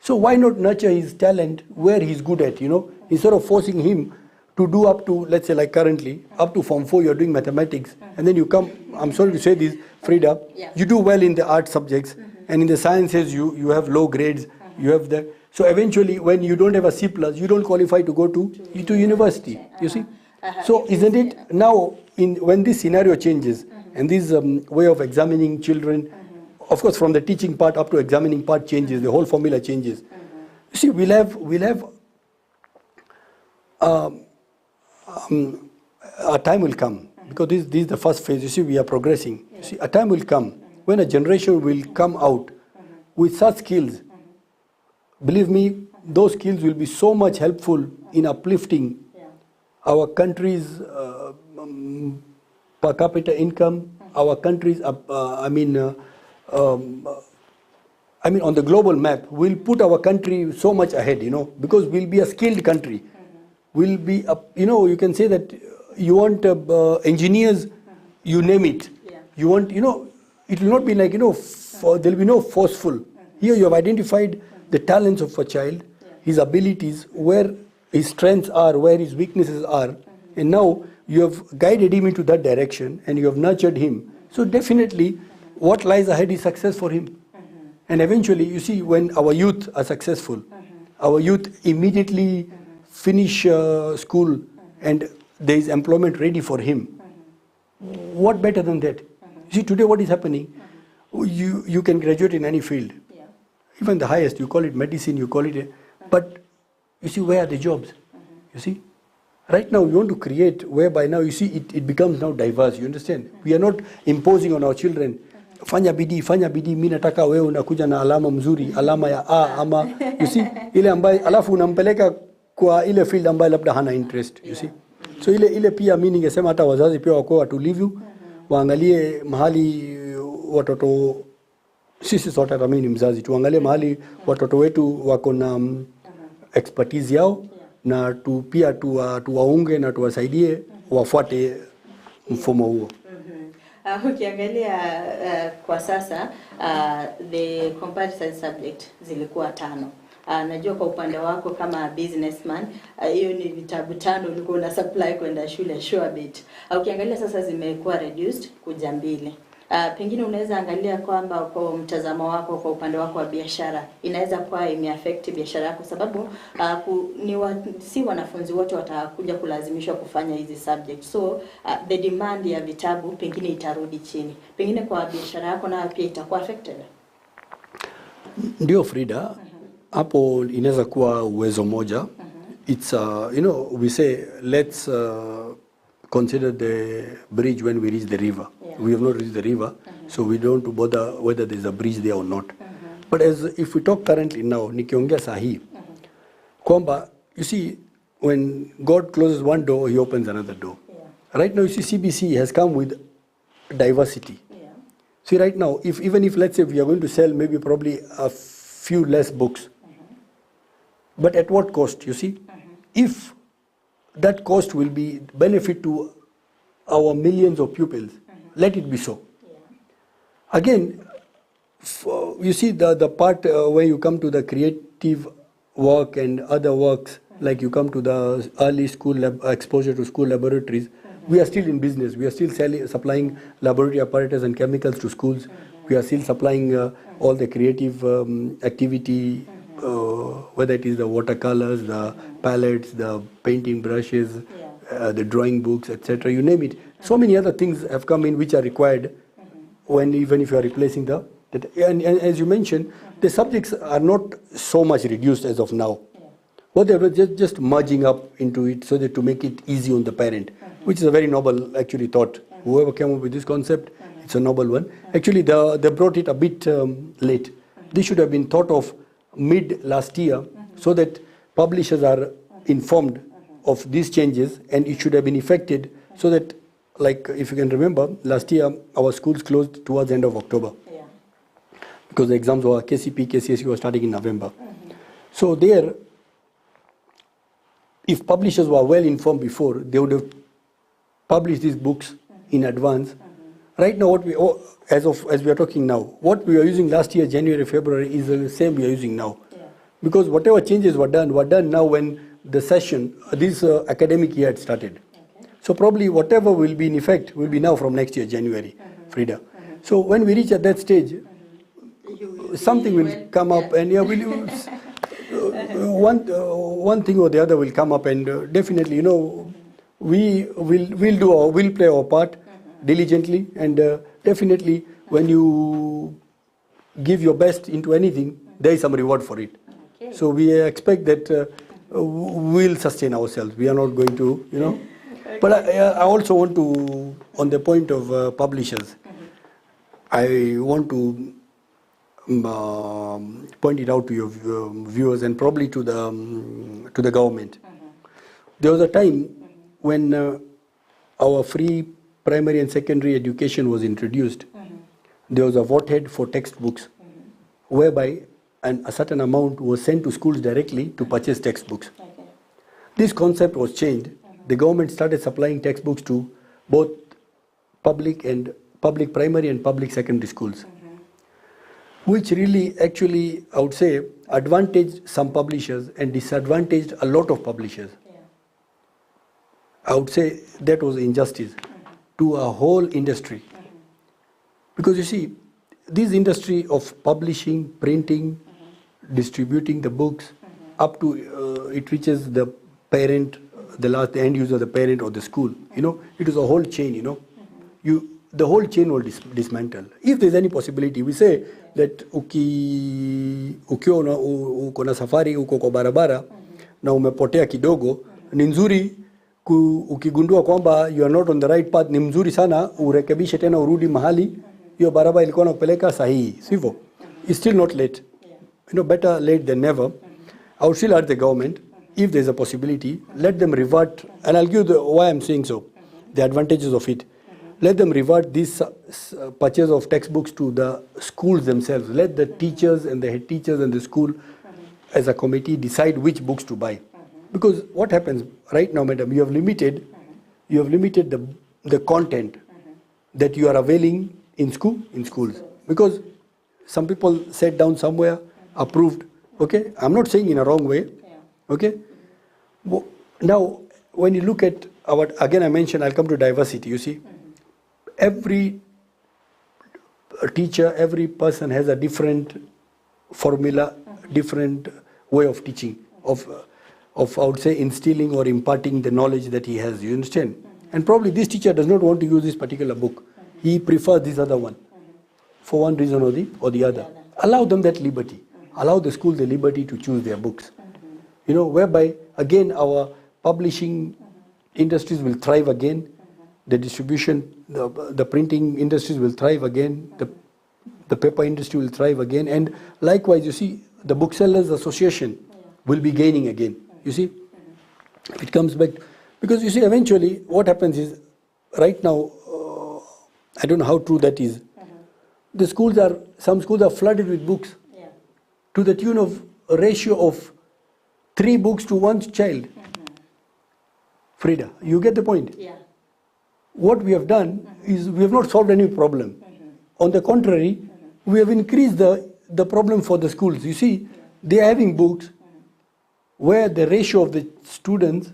so why not nurture his talent where he's good at, instead of forcing him to do up to, let's say like currently, up to Form 4 you're doing mathematics, and then you come, I'm sorry to say this, Frida, you do well in the art subjects, and in the sciences you have low grades, you have the, so eventually when you don't have a C+, you don't qualify to go to university, you see. So isn't it now, when this scenario changes, and this way of examining children, of course from the teaching part up to examining part changes, the whole formula changes. You see, we'll have a time will come, because this is the first phase, you see, we are progressing. You see, a time will come when a generation will come out with such skills. Believe me, those skills will be so much helpful in uplifting our country's per capita income, our country's, on the global map, will put our country so much ahead, because we'll be a skilled country. We'll be, you can say that you want engineers, you name it. You want, it will not be like, there'll be no forceful. Here you have identified the talents of a child, his abilities, where his strengths are, where his weaknesses are, and now you have guided him into that direction and you have nurtured him. So definitely what lies ahead is success for him. And eventually, you see, when our youth are successful, our youth immediately finish school and there is employment ready for him. What better than that? See, today what is happening? You can graduate in any field. Even the highest, you call it medicine, you call it, but you see, where are the jobs? You see? Right now, we want to create whereby now, you see, it becomes now diverse, you understand? We are not imposing on our children, fanya bidii, mimi nataka wewe unakuja na alama mzuri, alama ya A, ama, you see, ile ambaye, alafu unampeleka kwa ile field ambaye labda hana interest, you see? So ile pia mimi ningesema hata wazazi pia wako watulivu, waangalie mahali watoto, sisi sote hata mimi ni mzazi, tuangalie mahali watoto wetu wako na expertise yao, na pia tuwaunge na tuwasaidie wafuate mfumo huo. Ukiangalia kwa sasa the compulsory subject zilikuwa 5. Najua kwa upande wako kama businessman hiyo ni vitabu 5 ulikuwa una supply kwenda shule, sure bit. Ukiangalia sasa zimekuwa reduced kuja 2. Pengine unaweza angalia kwamba kwa mtazamo wako, kwa upande wako wa biashara, inaweza kuwa imeaffect biashara yako, sababu si wanafunzi wote watakuja kulazimishwa kufanya hizi subject. So the demand ya vitabu pengine itarudi chini. Pengine kwa biashara yako na pia itakuwa affected. Ndio Frida, hapo inaweza kuwa uwezo moja. It's we say let's consider the bridge when we reach the river. We have not reached the river, so we don't bother whether there's a bridge there or not. But if we talk currently now, nikiongea sahi, kwamba, you see, when God closes one door, he opens another door. Right now, you see, CBC has come with diversity. See, right now, even if let's say we are going to sell maybe probably a few less books, but at what cost, you see? If that cost will be benefit to our millions of pupils, let it be so. Again, you see the part where you come to the creative work and other works, like you come to the early school exposure to school laboratories, we are still in business. We are still supplying laboratory apparatus and chemicals to schools. We are still supplying all the creative activity, whether it is the watercolors, the palettes, the painting brushes, the drawing books, etc. You name it. So many other things have come in which are required even if you are replacing and as you mentioned, the subjects are not so much reduced as of now. What they were just merging up into it so that to make it easy on the parent, which is a very noble actually thought. Whoever came up with this concept, it's a noble one. Actually, they brought it a bit late. This should have been thought of mid last year so that publishers are informed of these changes, and it should have been effected so that, like if you can remember, last year our schools closed towards the end of October because the exams were KCP, KCSE were starting in November. So there, if publishers were well informed before, they would have published these books in advance. Right now, as we are talking now, what we are using last year, January, February, is the same we are using now. Because whatever changes were done now when the session, this academic year had started. So probably whatever will be in effect will be now from next year, January, Frida. So when we reach at that stage, something will come up, and one thing or the other will come up, and definitely, we'll play our part diligently, and definitely when you give your best into anything, there is some reward for it. So we expect that we'll sustain ourselves. We are not going to, But I also want to, on the point of publishers, I want to point it out to your viewers and probably to the government. There was a time when our free primary and secondary education was introduced. There was a vote-head for textbooks, whereby a certain amount was sent to schools directly to purchase textbooks. This concept was changed. The government started supplying textbooks to both public primary and public secondary schools, which really actually, I would say, advantaged some publishers and disadvantaged a lot of publishers. I would say that was injustice to a whole industry. Because you see, this industry of publishing, printing, distributing the books, up to it reaches the parent, the end user, the parent or the school. You know, it is a whole chain, you know. The whole chain will dismantle. If there's any possibility, we say that uko na safari, uko kwa barabara, na umepotea kidogo, ni nzuri ukigundua kwamba you are not on the right path, ni mzuri sana urekebishe tena urudi mahali hiyo barabara ilikuwa nakupeleka sahihi, sivyo? It's still not late. You know, better late than never. I would still urge the government, if there's a possibility, let them revert, and I'll give why I'm saying so, the advantages of it. Let them revert this purchase of textbooks to the schools themselves. Let the teachers and the head teachers and the school as a committee decide which books to buy. Because what happens right now, madam, you have limited the content that you are availing in schools. Because some people sat down somewhere, approved. Okay, I'm not saying in a wrong way. Okay, now when you look at again I mentioned, I'll come to diversity. You see, every teacher, every person has a different formula, different way of teaching, of I would say instilling or imparting the knowledge that he has. You understand? And probably this teacher does not want to use this particular book. He prefers this other one, for one reason or the other. Allow them that liberty. Allow the school the liberty to choose their books. You know, whereby again our publishing industries will thrive again. The distribution, the printing industries will thrive again. The paper industry will thrive again. And likewise, you see, the booksellers association will be gaining again. You see, if it comes back, because you see, eventually what happens is, right now, I don't know how true that is. Some schools are flooded with books to the tune of a ratio of 3 books to 1 child. Frida, you get the point? Yeah. What we have done is we have not solved any problem. On the contrary, we have increased the problem for the schools. You see, they are having books where the ratio of the students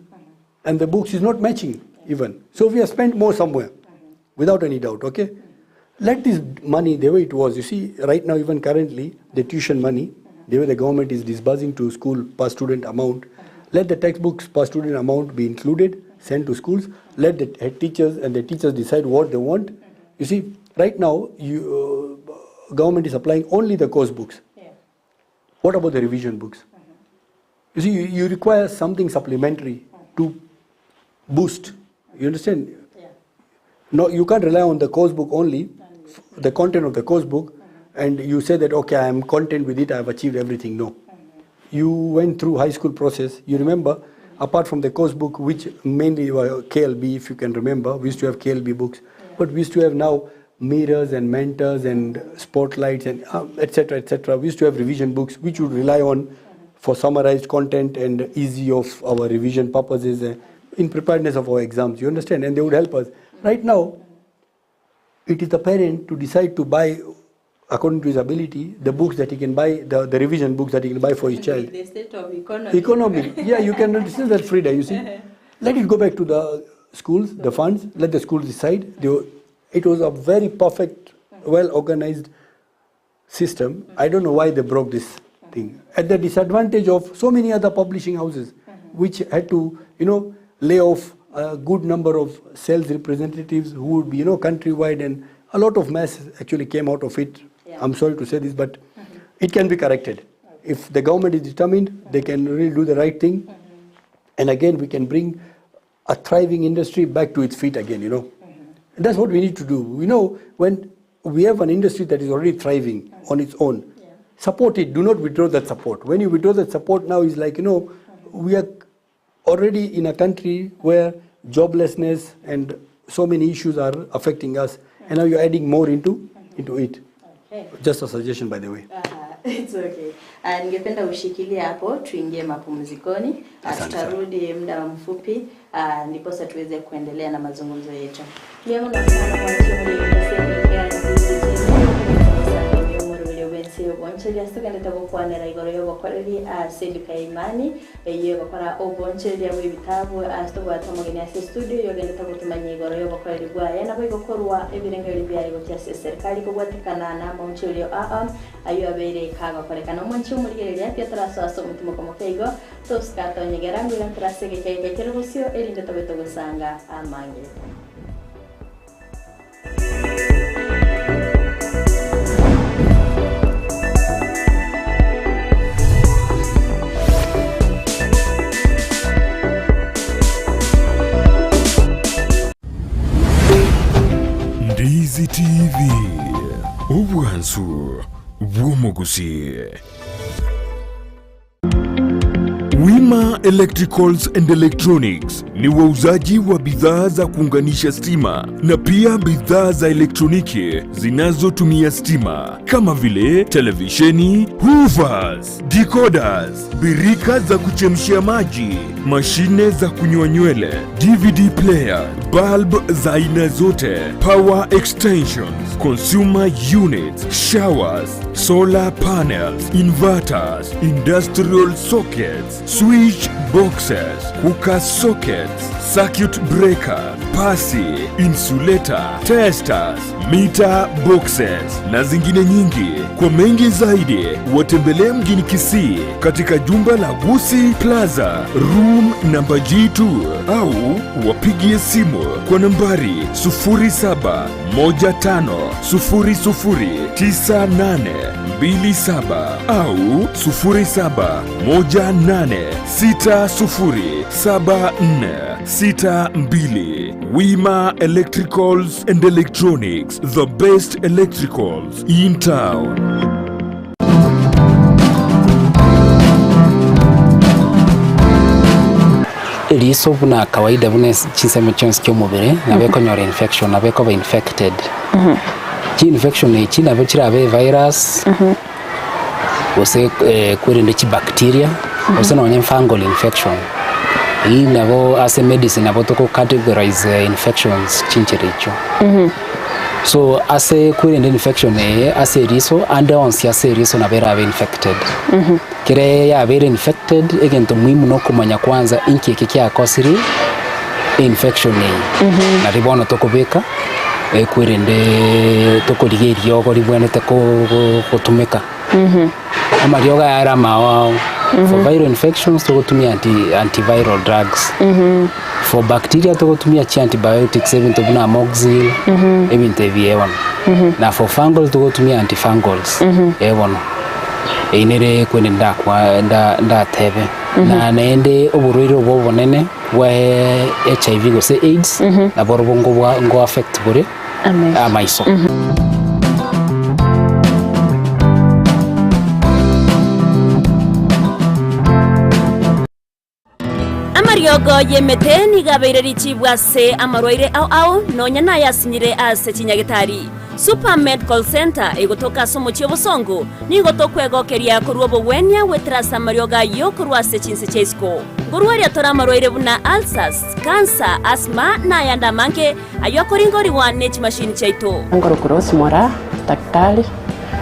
and the books is not matching even. So we have spent more somewhere, without any doubt, okay? Let this money, the way it was, you see, right now even currently, the tuition money, the way the government is disbursing to school per student amount, let the textbooks per student amount be included, sent to schools, let the head teachers and the teachers decide what they want. You see, right now, government is applying only the course books. What about the revision books? You see, you require something supplementary to boost. You understand? No, you can't rely on the course book only, the content of the course book, and you say that, okay, I am content with it, I have achieved everything. No. You went through high school process. You remember, apart from the course book, which mainly were KLB, if you can remember, we used to have KLB books, but we used to have now mirrors and mentors and spotlights and etc. etc. We used to have revision books, which would rely on for summarized content and easy of our revision purposes in preparedness of our exams. You understand? And they would help us. Right now, it is the parent to decide to buy, according to his ability, the books that he can buy, the revision books that he can buy for his child. The state of economy. Economy. Yeah, you can understand that, Frida, you see. Let it go back to the schools, the funds, let the schools decide. It was a very perfect, well-organized system. I don't know why they broke this thing. At the disadvantage of so many other publishing houses, which had to, lay off a good number of sales representatives who would be, countrywide, and a lot of mess actually came out of it. Yeah. I'm sorry to say this, but it can be corrected. Okay. If the government is determined, they can really do the right thing. And again, we can bring a thriving industry back to its feet again, And that's what we need to do. When we have an industry that is already thriving on its own, support it. Do not withdraw that support. When you withdraw that support now, is like, we are already in a country where joblessness and so many issues are affecting us, and now you're adding more into it. Okay. Just a suggestion, by the way. It's okay. Ningependa ushikilie hapo, tuingie mapumzikoni, tutarudi muda mfupi, ndiposa tuweze kuendelea na mazungumzo yetu. Leo na kwa timu ya FEB oboncheri asegende gukwanera igoro yo bakoreri asendika imani iyo bakora oboncheri abo ibitabo astobata mugeni ase studio yogende tagutumanya igoro yo bakoreri bwaya nabo igokorwa ebirengeri byayo bya serikali kugwatikana na moncheri ayo abere kaga korekana monchi muri ya Pietro Sasso mutimo komokeigo toskato nyegerangu la trasege keke televizio elinde tabeto gusanga amange. Ndizi TV Ubwansu Gusii. Wima Electricals and Electronics ni wauzaji wa bidhaa za kuunganisha stima na pia bidhaa za elektroniki zinazotumia stima kama vile televisheni, hoovers, decoders, birika za kuchemshia maji, mashine za kunyoa nywele, DVD player, bulb za aina zote, power extensions, consumer units, showers, solar panels, inverters, industrial sockets, switch boxes, hookah sockets, circuit breaker, pasi, insulator, testers, meter boxes na zingine nyingi. Kwa mengi zaidi watembelee mjini Kisii katika jumba la Gusii Plaza room namba G2 au wapigie simu kwa nambari 0715009827 au 0718607462. Wima Electricals and Electronics, the best electricals in town. Riso buna kawaida bune chiseme chons kyo mubere na beko nyore infection na beko ba infected. Chi infection ni china bechira be virus. Ose kurinde chi bacteria. Ose no fungal infection. Hii nabo as a medicine nabo to categorize infections chinchericho. So as a kurinde infection as a riso and once as a riso na bera be infected. Kire ya very infected egento muhimu no kumanya kwanza inki kiki akosiri infection na ribono tokobeka kwirinde tokorigerio gori bwenete kutumika amarioga yara mawa for viral infections togotumia antiviral drugs for bacteria togotumia antibiotics ebintu buna amoxicillin ebintu ebiewon na for fungal togotumia antifungals ewono inere kwenda kwa ndatebe na nende oburuiro bobonene wa HIV go se AIDS na borbongo ngo affect bore amaiso amariogo yemeteni gabeireri chibwase amarwaire au nonya na yasinyire ase chinyagitari Super Medical Center igotoka somo chiobosongo ni gotokwegokeria kurwo bwenya wetrasa marioga yo kurwase chinse chesko gurwaria tora marwaire buna ulcers, cancer, asthma na yanda manke ayo koringori wa net machine chaito ngoro cross mora daktari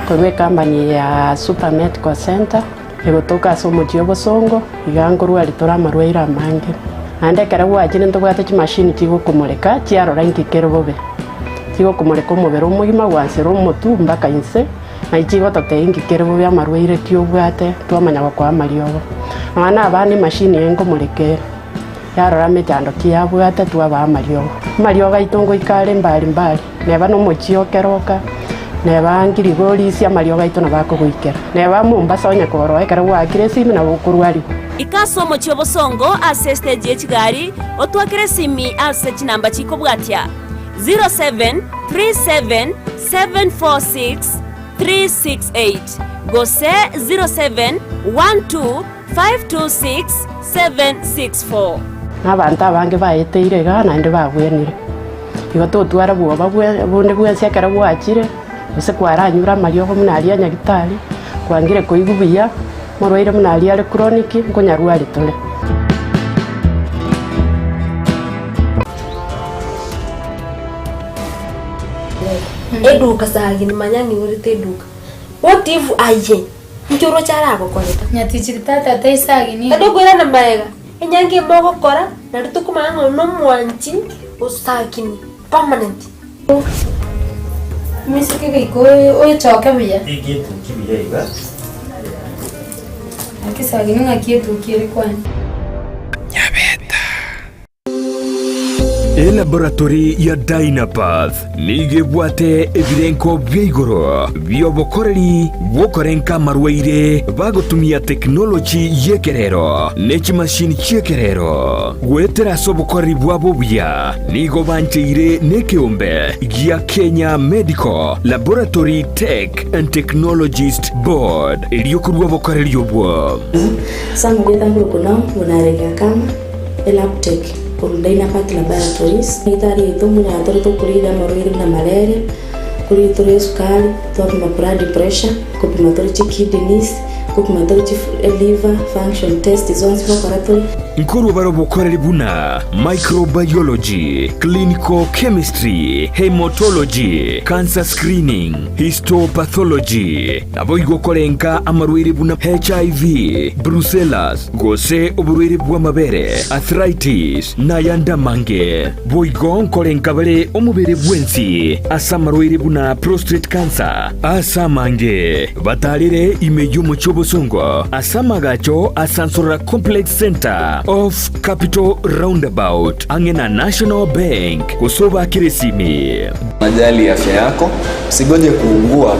kwa company ya Super Medical Center igotoka somo chiobosongo igangurwari tora marwaire manke ande karawa chine ndobwate chi machine chigo kumureka chiarora inkikero bobe tigo kumureka umubero umugima wansero umutu mbaka inse na ikigo totengikere bya marwaire kyobwate twamanya kwa mariogo abana abani machine yengo murekere yarora metando kyabwate twaba mariogo itongo ikale mbali neba no muchiokeroka neba ngirigori cia mariogo itona bako guikera neba Mombasa onya koro ekara wakire simu na bukurwari ikasomo cyobosongo ase stage y'Kigali otwakire simi ase kinamba chiko bwatya 0737746368 gose 0712526764 n'abantu abange bayeteire gana ndi babwenire igo totwara bwoba bunde bwense akara bwakire ese kwaranyura mariogo munali anyagitari kwangire koigubiya morwaire munali ale chronic nkonyarwari tole eduka sagi ni manyangi urite eduka what if aye njoro chara gokoreta nyati chitata taisagi ni ndo kwera na maega enyange mogo kora na tukumanga no mwanchi usakini permanent misike ko o choka biya Iki tu kibiya iba. akisagi ni ngakietu kiri kwani Laboratory ya Dynapath nigebwate ebirenko byeigoro byobokoreri bokorenka marwaire bagotumia teknoloji yekerero nechimashini chekerero gwetera sobokoreri bwabo buya nigo bancheire nekeombe gia Kenya Medical Laboratory Tech and Technologist Board eliokurwa bokoreri obwo samugenda kuna munarega kama elaptech por Dynapath Laboratories itari itomu na toro kurida marwiri na malaria kuri toro sukari toro blood pressure kupima toro kidneys kupima toro liver function test zonse laboratory nkuru barobokoreri buna microbiology, clinical chemistry, hematology, cancer screening, histopathology nabo igokorenka amarwiri buna HIV, brucellosis gose oburwiri bwa mabere, arthritis na yanda mange boigo nkorenka bare omubere bwensi asa marwiri buna prostate cancer asa mange batalire imeyo muchobosongo asa magacho asansora complex center of Capital Roundabout angena National Bank kusoba kiresimi. Najali afya yako, usigoje kuungua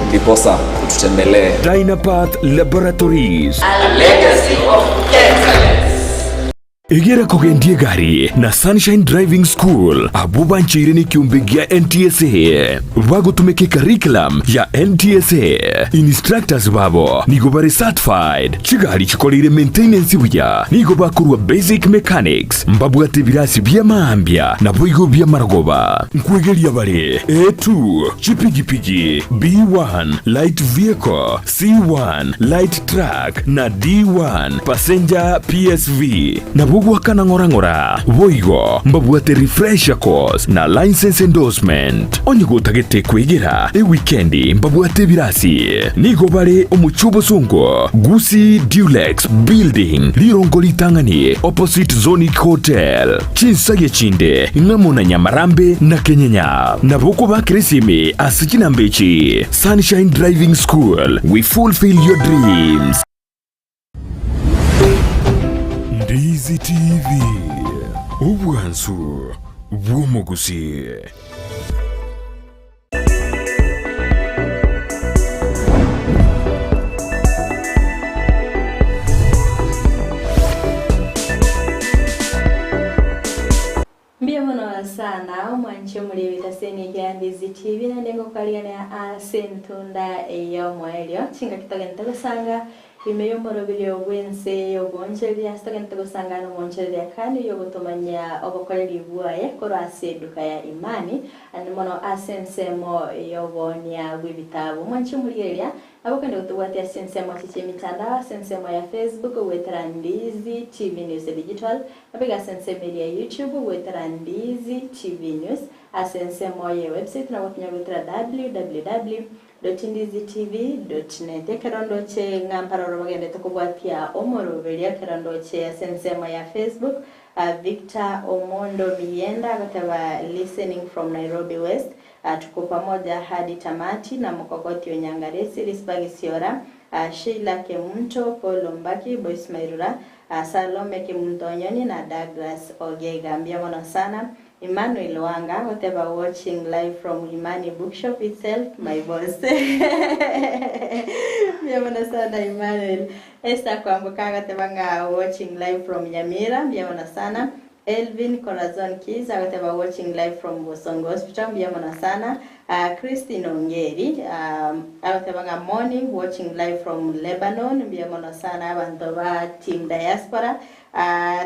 ndiposa ututembelee. Dynapath Laboratories, a legacy of excellence. Egera kogendie gari na Sunshine Driving School abubanchire ni kiumbegia NTSA bagutumeke curriculum ya NTSA instructors babo nigo bare certified chigari chikolire maintenance buya nigo bakurwa basic mechanics mbabwate birasi bya maambia na boigo bya maragoba nkwegeria bare A2 chipigipigi B1 light vehicle C1 light truck na D1 passenger PSV na wakana ngora boigo mbabwate refresher course na license endorsement onyigo tagete kwegera weekendi mbabwate birasi nigo bare omuchubo sungo Gusii Dulux building lirongoli tangani opposite Zonic Hotel chinsage chinde ngamona Nyamarambe na Kenyanya naboko bakresimi asikina mbechi Sunshine Driving School, we fulfill your dreams. Ndizi TV ubwansu bw'omugusi. Mbiamono sana umwanche muri bitaseni ya Ndizi TV na ndengo kaliana ya sentunda eyo mwelio chinga kitagenda gusanga imeyomboro biri obwense obonjeri astagenda gusanga no monjeri yakani yo gutomanya obokoreri bwaye koro aseduka ya imani animono asensemo yobonya gwibitabo mwanche muri elia abokende gutubwatia sensemo chichemitanda sensemo ya Facebook wetera Ndizi TV News Digital abiga sensemo ya YouTube wetera Ndizi TV News asensemo ya website na wapinya wetera www.ndizitv.net kerondo che ngamparo bagende tukubwatia omoroberia kerondo che sensemo ya Facebook Victor Omondo Mienda gataba listening from Nairobi West tuko pamoja hadi tamati na mkokoti Onyangaresi Risbagi Siora Sheila Kemunto Paul Mbaki Boyce Mairura Salome Kemuntonyoni na Douglas Ogega mbiamono sana Emmanuel Wanga whatever watching live from Imani Bookshop itself my boss mbiamono sana Emmanuel Esther Kwambuka whatever watching live from Nyamira mbiamono sana Elvin Corazon Keys whatever watching live from Bosongo Hospital mbiamono sana Christine Ongeri whatever morning watching live from Lebanon mbiamono sana abantu ba team diaspora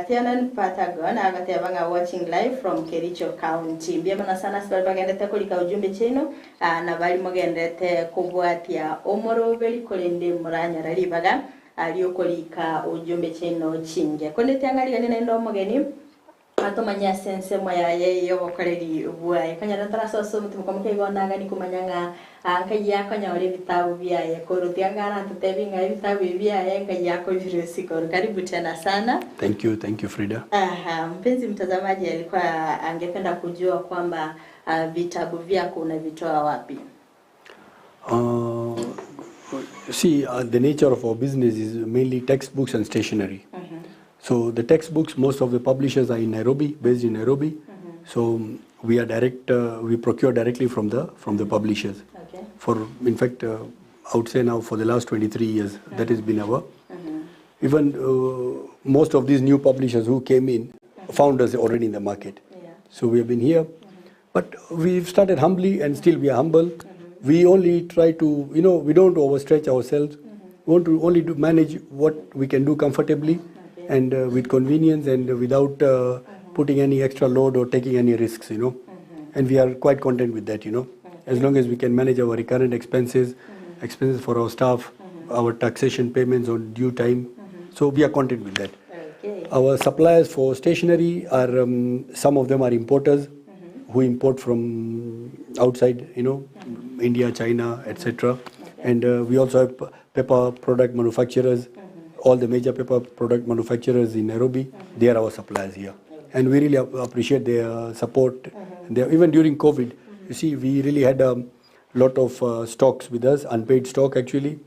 Tianan Patagon whatever watching live from Kericho County mbiamono sana sababu bagendete kulika ujumbe chino na bali mugendete kubwatia omorobeli kolende muranya ralibaga aliyokolika ujumbe chino chinge konde tiangalia nina ndo mugeni atomanya sense moya ye yo koreri bwaye kanya taraso so mutima komuke igonaga ni kumanyanga ankai yakonya ore bitabu byaye korutiangana tutebinga bitabu byaye ngai yako virusi kor karibu tena sana. Thank you Frida. Mpenzi mtazamaji alikuwa angependa kujua kwamba vitabu vyako unavitoa wapi? The nature of our business is mainly textbooks and stationery. So the textbooks, most of the publishers are in Nairobi, based in Nairobi. So we are we procure directly from the publishers. Okay. In fact, I would say now for the last 23 years, that has been our. Even most of these new publishers who came in found us already in the market. Yeah. So we have been here, but we've started humbly and still we are humble. We only try to, we don't overstretch ourselves. We want to only manage what we can do comfortably and with convenience and without putting any extra load or taking any risks, And we are quite content with that, As long as we can manage our recurrent expenses for our staff, our taxation payments on due time. So we are content with that. Okay. Our suppliers for stationery are, some of them are importers who import from outside, India, China, etc. And we also have paper product manufacturers. All the major paper product manufacturers in Nairobi, they are our suppliers here. And we really appreciate their support. Even during COVID, you see, we really had a lot of stocks with us, unpaid stock actually.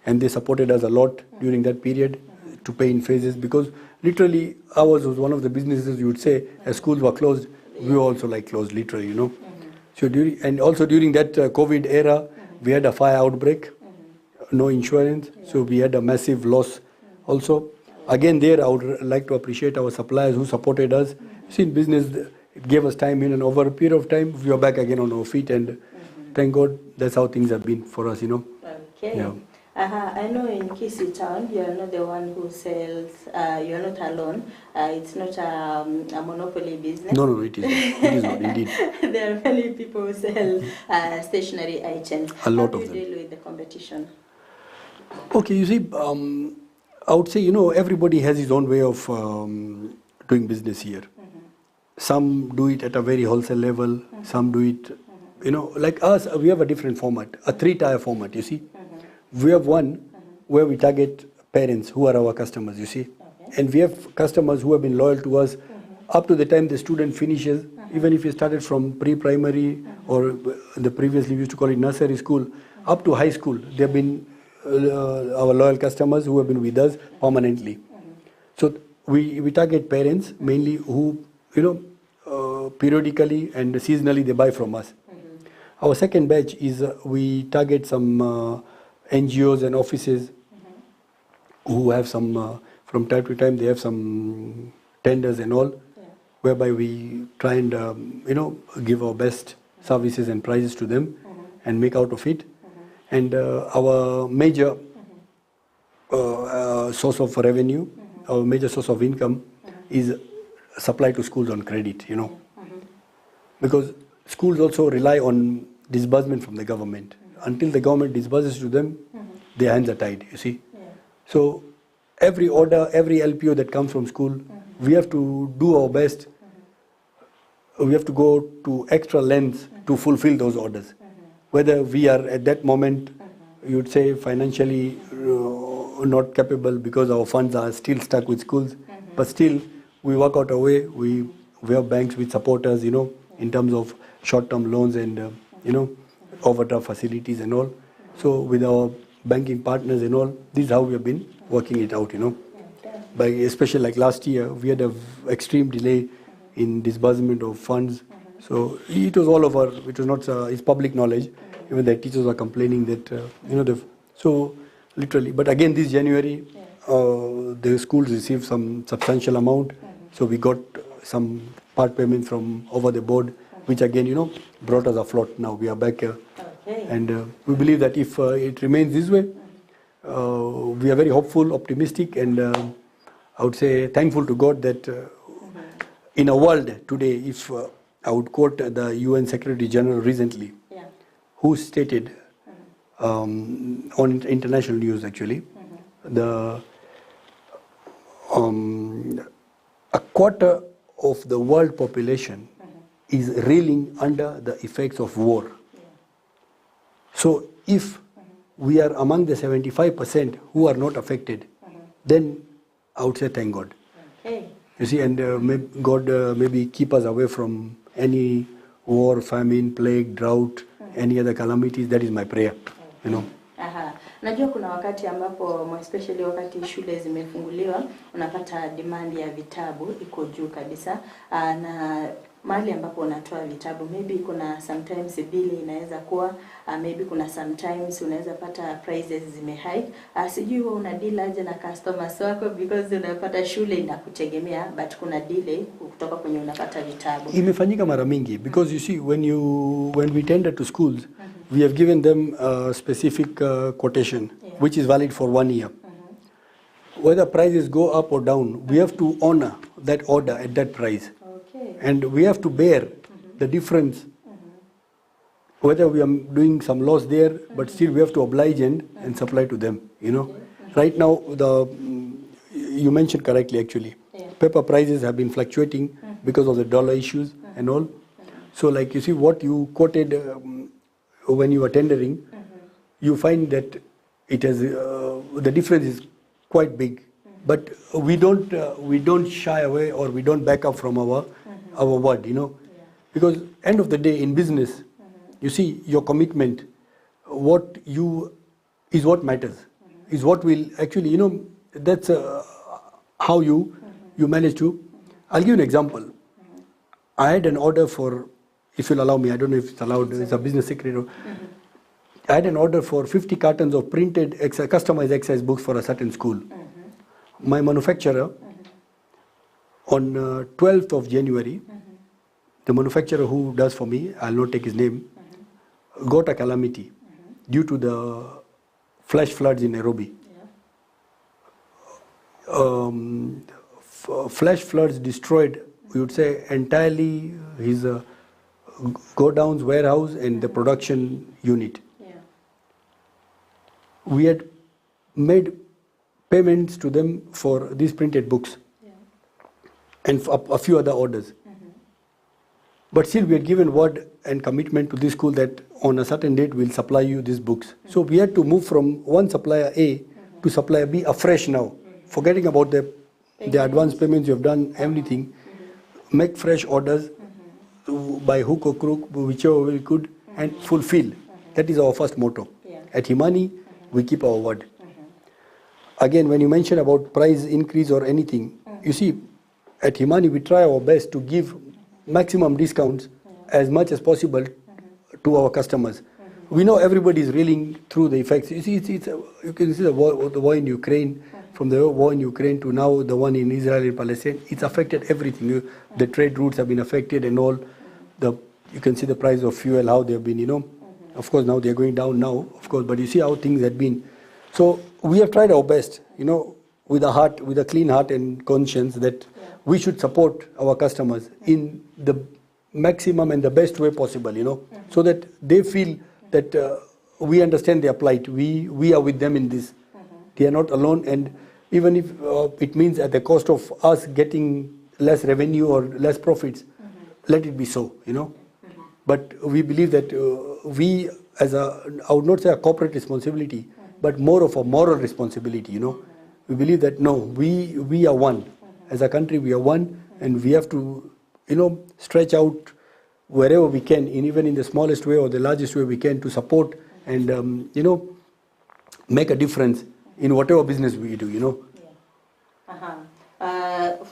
And they supported us a lot during that period to pay in phases, because literally ours was one of the businesses you would say, as schools were closed, we were also like closed literally, So during that COVID era, we had a fire outbreak, no insurance, so we had a massive loss also. Again there, I would like to appreciate our suppliers who supported us. See, in business, it gave us time and over a period of time, we are back again on our feet, and thank God that's how things have been for us, Okay. Yeah. I know in Kisii town, you are not the one who sells, you are not alone. It's not a monopoly business. No, it is. It is not, indeed. There are many people who sell stationery items. A lot How of do them. you deal with the competition? Okay, you see, I would say, everybody has his own way of doing business here. Some do it at a very wholesale level, some do it, like us, we have a different format, a 3-tier format, you see. We have one where we target parents who are our customers, you see. And we have customers who have been loyal to us up to the time the student finishes, even if he started from pre-primary or the previously we used to call it nursery school, up to high school. They have been our loyal customers who have been with us permanently. So we target parents mainly who, periodically and seasonally they buy from us. Our second batch is we target some NGOs and offices who have some, from time to time, they have some tenders and all, whereby we try and, give our best services and prices to them and make out of it. And our major source of revenue, our major source of income is supply to schools on credit, Because schools also rely on disbursement from the government. Until the government disburses to them, their hands are tied, you see. So every order, every LPO that comes from school, we have to do our best. We have to go to extra lengths to fulfill those orders. Whether we are at that moment, you would say financially not capable because our funds are still stuck with schools, but still we work out a way. We have banks which support us, in terms of short-term loans and, overdraft facilities and all. So with our banking partners and all, this is how we have been working it out, By especially like last year, we had an extreme delay in disbursement of funds. So it was all over. It was not. It's public knowledge. Even the teachers are complaining that so literally. But again, this January, the schools received some substantial amount. So we got some part payment from over the board, which again, brought us afloat. Now we are back, and we believe that if it remains this way, we are very hopeful, optimistic, and I would say thankful to God that in a world today, if I would quote the UN Secretary General recently, who stated on international news actually, a quarter of the world population is reeling under the effects of war. So if we are among the 75% who are not affected, then I would say thank God. Okay. You see, and God maybe keep us away from any war, famine, plague, drought, any other calamities. That is my prayer, you know. Aha. Najua kuna wakati ambapo especially wakati shule zimefunguliwa unapata demand ya vitabu iko juu kabisa, na mahali ambapo unatoa vitabu maybe kuna sometimes bill inaweza kuwa maybe kuna sometimes unaweza pata prices zime hike. Sijui wewe una deal aje na customers wako because unapata shule inakutegemea but kuna delay kutoka kwenye unapata vitabu. Imefanyika mara mingi because you see when we tender to schools we have given them a specific quotation which is valid for 1 year. Whether prices go up or down, we have to honor that order at that price. And we have to bear the difference, whether we are doing some loss there, but still we have to oblige and supply to them, you know. Right now, you mentioned correctly actually, paper prices have been fluctuating because of the dollar issues and all. So like you see what you quoted when you were tendering, you find that it has, the difference is quite big. But we don't shy away or we don't back up from our word, you know, because end of the day in business, you see your commitment, what you is what matters, is what will actually, you know, that's how you manage to. I'll give you an example. I had an order for, if you'll allow me, I don't know if it's allowed, it's a business secret. I had an order for 50 cartons of printed customized exercise books for a certain school. My manufacturer, on 12th of January, the manufacturer who does for me, I'll not take his name, got a calamity due to the flash floods in Nairobi. Flash floods destroyed, we would say, entirely his godowns, warehouse and the production unit. We had made payments to them for these printed books and a few other orders. But still we had given word and commitment to this school that on a certain date we'll supply you these books. So we had to move from one supplier A to supplier B afresh now, forgetting about the advance payments you have done, everything, make fresh orders by hook or crook, whichever we could, and fulfill. That is our first motto. At Himani, we keep our word. Again, when you mention about price increase or anything, you see, at Himani we try our best to give maximum discounts as much as possible to our customers. We know everybody is reeling through the effects. You see, you can see the war in Ukraine, from the war in Ukraine to now the one in Israel and Palestine. It's affected everything. The trade routes have been affected and all. You can see the price of fuel, how they have been, you know. Of course, now they are going down now, of course, but you see how things have been. So we have tried our best, you know, with a clean heart and conscience that we should support our customers in the maximum and the best way possible, you know, so that they feel that we understand their plight. We are with them in this. They are not alone, and even if it means at the cost of us getting less revenue or less profits, let it be so, you know. But we believe that we, I would not say a corporate responsibility, but more of a moral responsibility, you know. We believe that no, we are one. As a country, we are one, and we have to, you know, stretch out wherever we can, even in the smallest way or the largest way we can, to support and, you know, make a difference in whatever business we do, you know.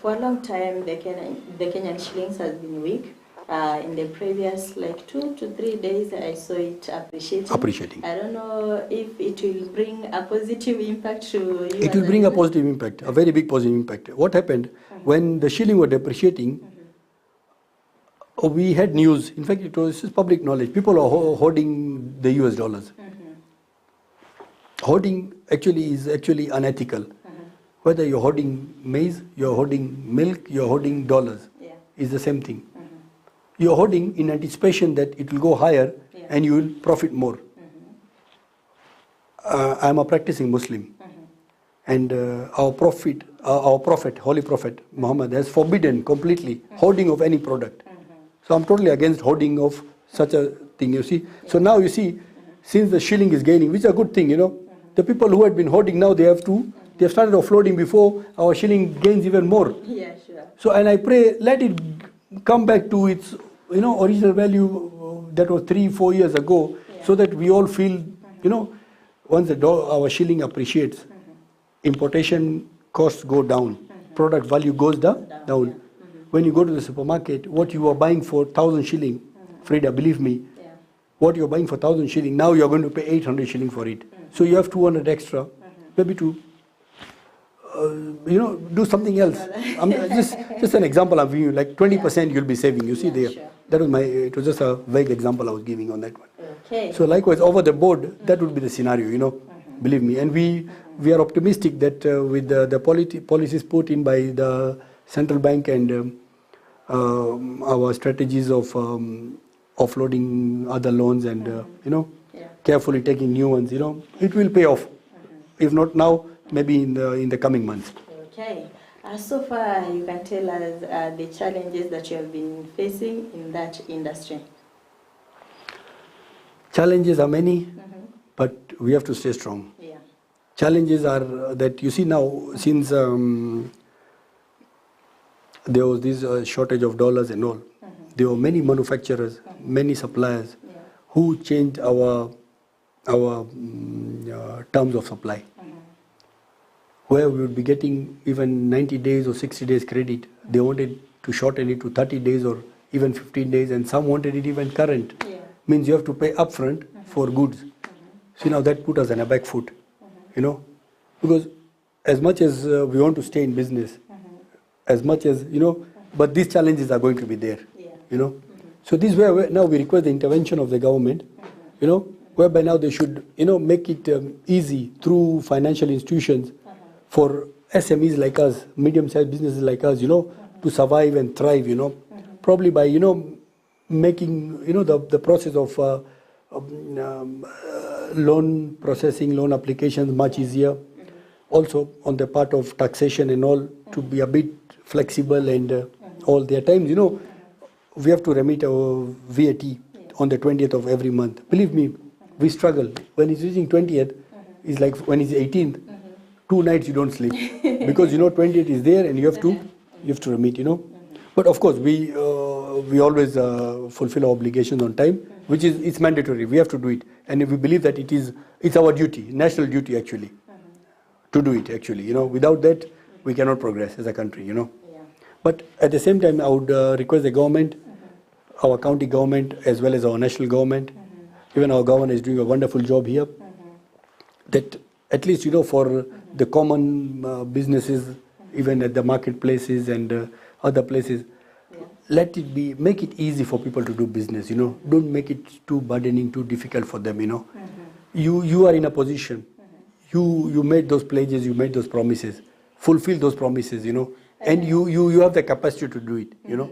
For a long time, the Kenyan shillings has been weak. In the previous 2 to 3 days, I saw it appreciating. I don't know if it will bring a positive impact to you. It will bring a positive impact, a very big positive impact. What happened when the shilling was depreciating? We had news. In fact, this is public knowledge. People are hoarding the US dollars. Hoarding is actually unethical. Whether you're hoarding maize, you're hoarding milk, you're hoarding dollars, is the same thing. You're hoarding in anticipation that it will go higher and you will profit more. I'm a practicing Muslim, and our our prophet, holy prophet Muhammad has forbidden completely hoarding of any product. So I'm totally against hoarding of such a thing, you see. So now you see, since the shilling is gaining, which is a good thing, you know, the people who had been hoarding now they have started offloading before our shilling gains even more. Yeah, sure. So, and I pray, let it come back to its, you know, original value that was 3-4 years ago, so that we all feel, you know, once our shilling appreciates, importation costs go down, product value goes down. When you go to the supermarket, what you are buying for 1,000 shilling, Frida, believe me, what you're buying for 1,000 shilling, now you're going to pay 800 shilling for it. So you have 200 extra, maybe to, you know, do something else. Just an example I'm giving you, like 20% you'll be saving. You see there. Sure. That was it was just a vague example I was giving on that one. Okay. So likewise, over the board, that would be the scenario, you know, believe me. And we are optimistic that with the policies put in by the central bank and our strategies of offloading other loans and, you know, carefully taking new ones, you know, it will pay off. If not now, maybe in the coming months. Okay. So far, you can tell us the challenges that you have been facing in that industry. Challenges are many, but we have to stay strong. Yeah. Challenges are that you see now, since there was this shortage of dollars and all, there were many manufacturers, many suppliers who changed our terms of supply. Where we would be getting even 90 days or 60 days credit, they wanted to shorten it to 30 days or even 15 days, and some wanted it even current. Means you have to pay upfront for goods. See, now that put us on a back foot, you know, because as much as we want to stay in business, as much as, you know, but these challenges are going to be there, you know. So this way, now we require the intervention of the government, you know, whereby now they should, you know, make it easy through financial institutions for SMEs like us, medium-sized businesses like us, you know, to survive and thrive, you know, probably by, you know, making, you know, the process of loan processing, loan applications much easier. Also on the part of taxation and all, to be a bit flexible and all their times, you know, we have to remit our VAT on the 20th of every month. Believe me, we struggle. When it's reaching 20th, it's like when it's 18th, 2 nights you don't sleep because, you know, 20th is there and you have to remit, you know. But of course, we always fulfill our obligations on time, which is, it's mandatory. We have to do it, and we believe that it's our duty, national duty actually, to do it actually. You know, without that, we cannot progress as a country. You know. But at the same time, I would request the government, our county government, as well as our national government, even our government is doing a wonderful job here. That at least, you know, for the common businesses, even at the marketplaces and other places, let it be, make it easy for people to do business, you know. Don't make it too burdening, too difficult for them, you know. You are in a position, you made those pledges, you made those promises, fulfill those promises, you know, and you have the capacity to do it, you know.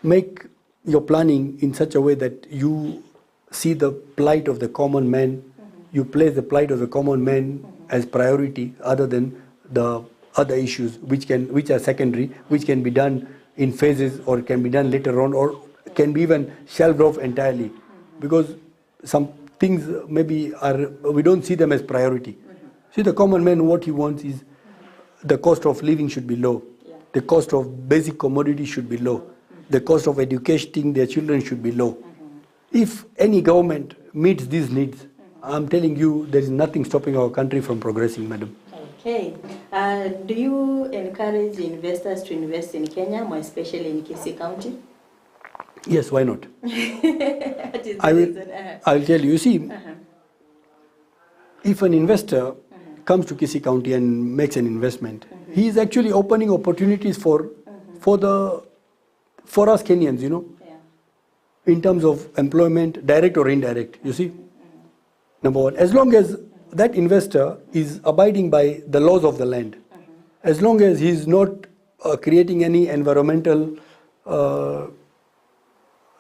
Make your planning in such a way that you see the plight of the common man, you place the plight of the common man as priority other than the other issues which are secondary, which can be done in phases or can be done later on or can be even shelved off entirely, because some things maybe we don't see them as priority. See, the common man, what he wants is the cost of living should be low, the cost of basic commodities should be low, the cost of educating their children should be low. If any government meets these needs, I'm telling you, there is nothing stopping our country from progressing, madam. Okay. Do you encourage investors to invest in Kenya, more especially in Kisii County? Yes, why not? I'll tell you. You see, if an investor comes to Kisii County and makes an investment, he is actually opening opportunities for us Kenyans, you know, in terms of employment, direct or indirect, you see. Number one, as long as that investor is abiding by the laws of the land, as long as he is not creating any environmental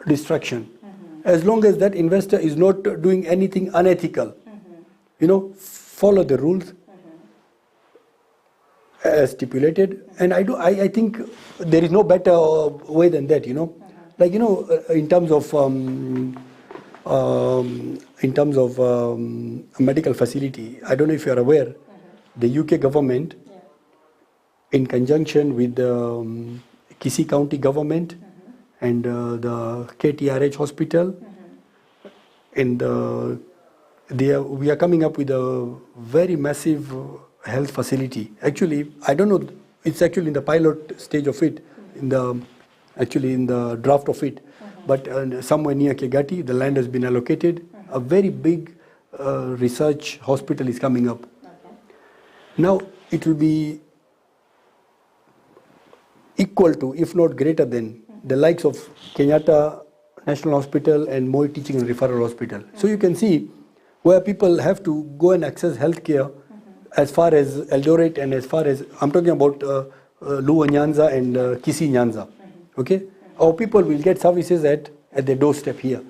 destruction, as long as that investor is not doing anything unethical, you know, follow the rules, stipulated, and I think there is no better way than that, you know. Like, you know, in terms of medical facility, I don't know if you are aware, the UK government, in conjunction with the Kisii County government and the KTRH hospital, and we are coming up with a very massive health facility. Actually, I don't know, it's actually in the pilot stage of it, in the draft of it, but somewhere near Kegati, the land has been allocated. A very big research hospital is coming up. Now, it will be equal to, if not greater than, the likes of Kenyatta National Hospital and Moi Teaching and Referral Hospital. So you can see where people have to go and access healthcare as far as Eldoret and as far as, I'm talking about Luo Nyanza and Kisii Nyanza. Okay? Our people will get services at their doorstep here.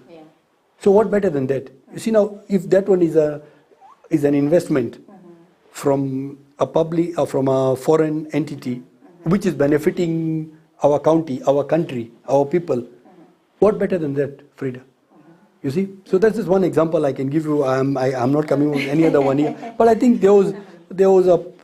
So what better than that? You see now, if that one is an investment from a public or from a foreign entity, which is benefiting our county, our country, our people, what better than that, Frida? You see? So that's just one example I can give you. I'm not coming with any other one here. But I think there was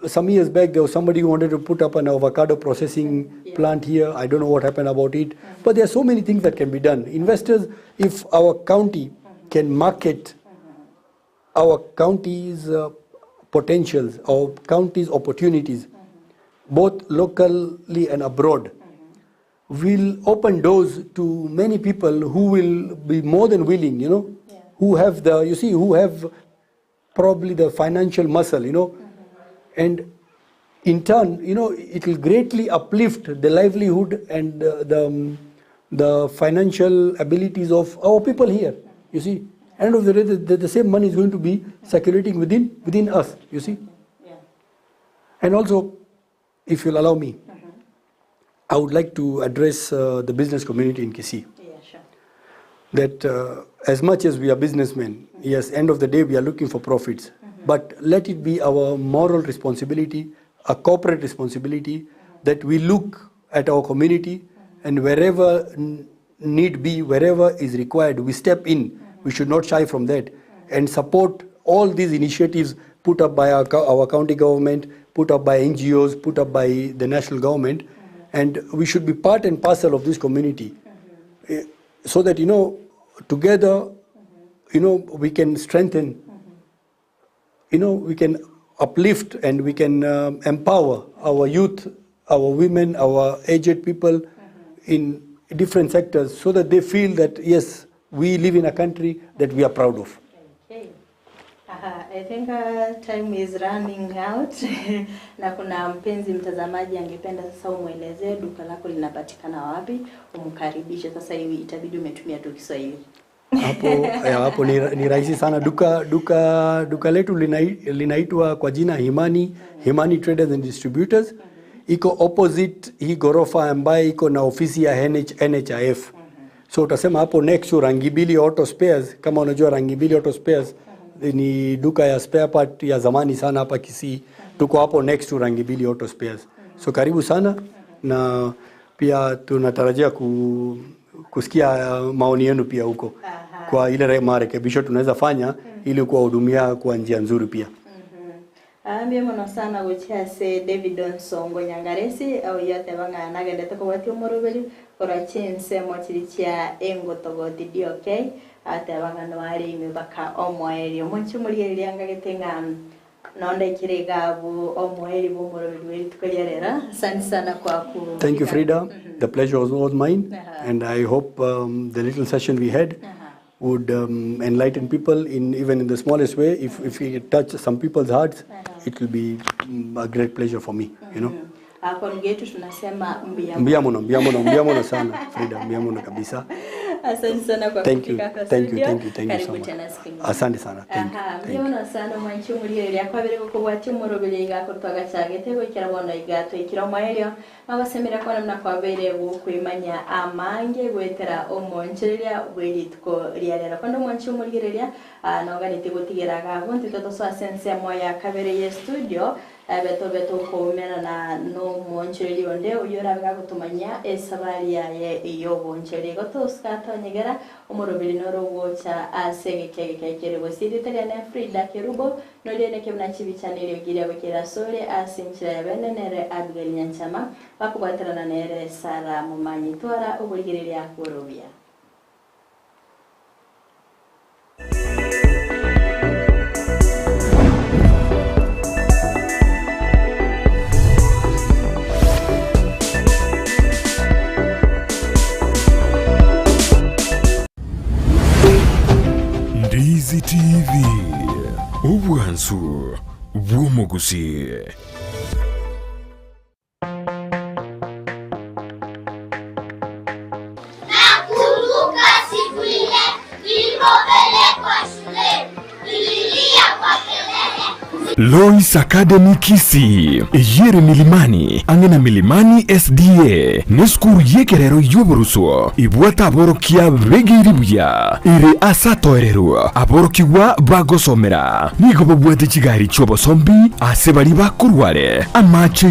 some years back, there was somebody who wanted to put up an avocado processing plant here. I don't know what happened about it. But there are so many things that can be done. Investors, if our county can market our county's potentials, our county's opportunities, both locally and abroad, will open doors to many people who will be more than willing, you know, who have probably the financial muscle, you know, and in turn, you know, it will greatly uplift the livelihood and the financial abilities of our people here, you see. End of the day, the same money is going to be circulating within us, you see. And also, if you'll allow me, I would like to address the business community in Kisii. That as much as we are businessmen, yes, end of the day we are looking for profits, but let it be our moral responsibility, a corporate responsibility, that we look at our community and wherever need be, wherever is required, we step in. We should not shy from that and support all these initiatives put up by our county government, put up by NGOs, put up by the national government, and we should be part and parcel of this community, so that, you know, together, you know, we can strengthen, you know, we can uplift and we can empower our youth, our women, our aged people in different sectors, so that they feel that, yes, we live in a country that we are proud of. Okay. I think time is running out. Na kuna mpenzi mtazamaji angependa sasa umuelezee duka lako linapatikana wapi, umkaribishe. Sasa hivi itabidi umetumia tu Kiswahili. Hapo ni rahisi sana. Duka letu linaitwa kwa jina Himani Traders and Distributors. Iko opposite hii ghorofa ambayo iko na ofisi ya NHIF. So utasema hapo next to Rangibili Auto Spares. Kama unajua Rangibili Auto Spares ni duka ya spare part ya zamani sana hapa Kisii. Tuko hapo next to Rangibili Auto Spares. So karibu sana, na pia tunatarajia kusikia maoni yenu pia huko. Kwa ile marekebisho tunaweza fanya ili kuwahudumia kwa njia nzuri pia. Mbiamono sana guchase David Onsongo Nyangaresi au yote banga nagendete ko wati umurubeli korachense mochirichia engo togoti dioke ate banga nwari imebaka omweri omonchi muri anga getenga nonde kirega bu omweri bu murubeli tukoyerera sana kwa ku. Thank you, Frida. The pleasure was all mine, and I hope the little session we had would enlighten people even in the smallest way. If we touch some people's hearts, it will be a great pleasure for me, you know. Kwa mgetu tunasema mbiamono sana, Frida, mbiamono kabisa. Asante sana kwa kufika kwa studio. Thank you so much. Asante sana. Mbiamono sana mwanchu muri ya kwabere ko bwati umurobele igako twagacagete ko kirabona igato ikiramoelyo abasemera kwa namna kwabere kwimanya amange gwetera omonchereria bweritko riarera kondo mwanchu muri nonganite gutigeraga bonto toto so asense moya kabere ye studio beto kumera na no moncheri onde uyora bwa gutumanya esabari yaye iyo boncheri gotoska tonyegera umurubiri no rogocha asege kekere bosidi tene Frida Kerubo no lene kemna chibichanire gira bukira sore asinchira yabene nere Abigael Nyanchama bakubaterana nere Sara mumanyi twara ubuligirira yakurubya. Ndizi TV Ubwansu Gusii. Nakumbuka siku ile nilipopelekwa shule, nililia kwa kelele. Lois Academy Kisii yere milimani angena milimani SDA neskuru yekerero yoburuso ibwata aborokia begiribuya ire asatoerero aborokiwa bagosomera nigo bobwete kigari cyobosombi ase bari bakurware amache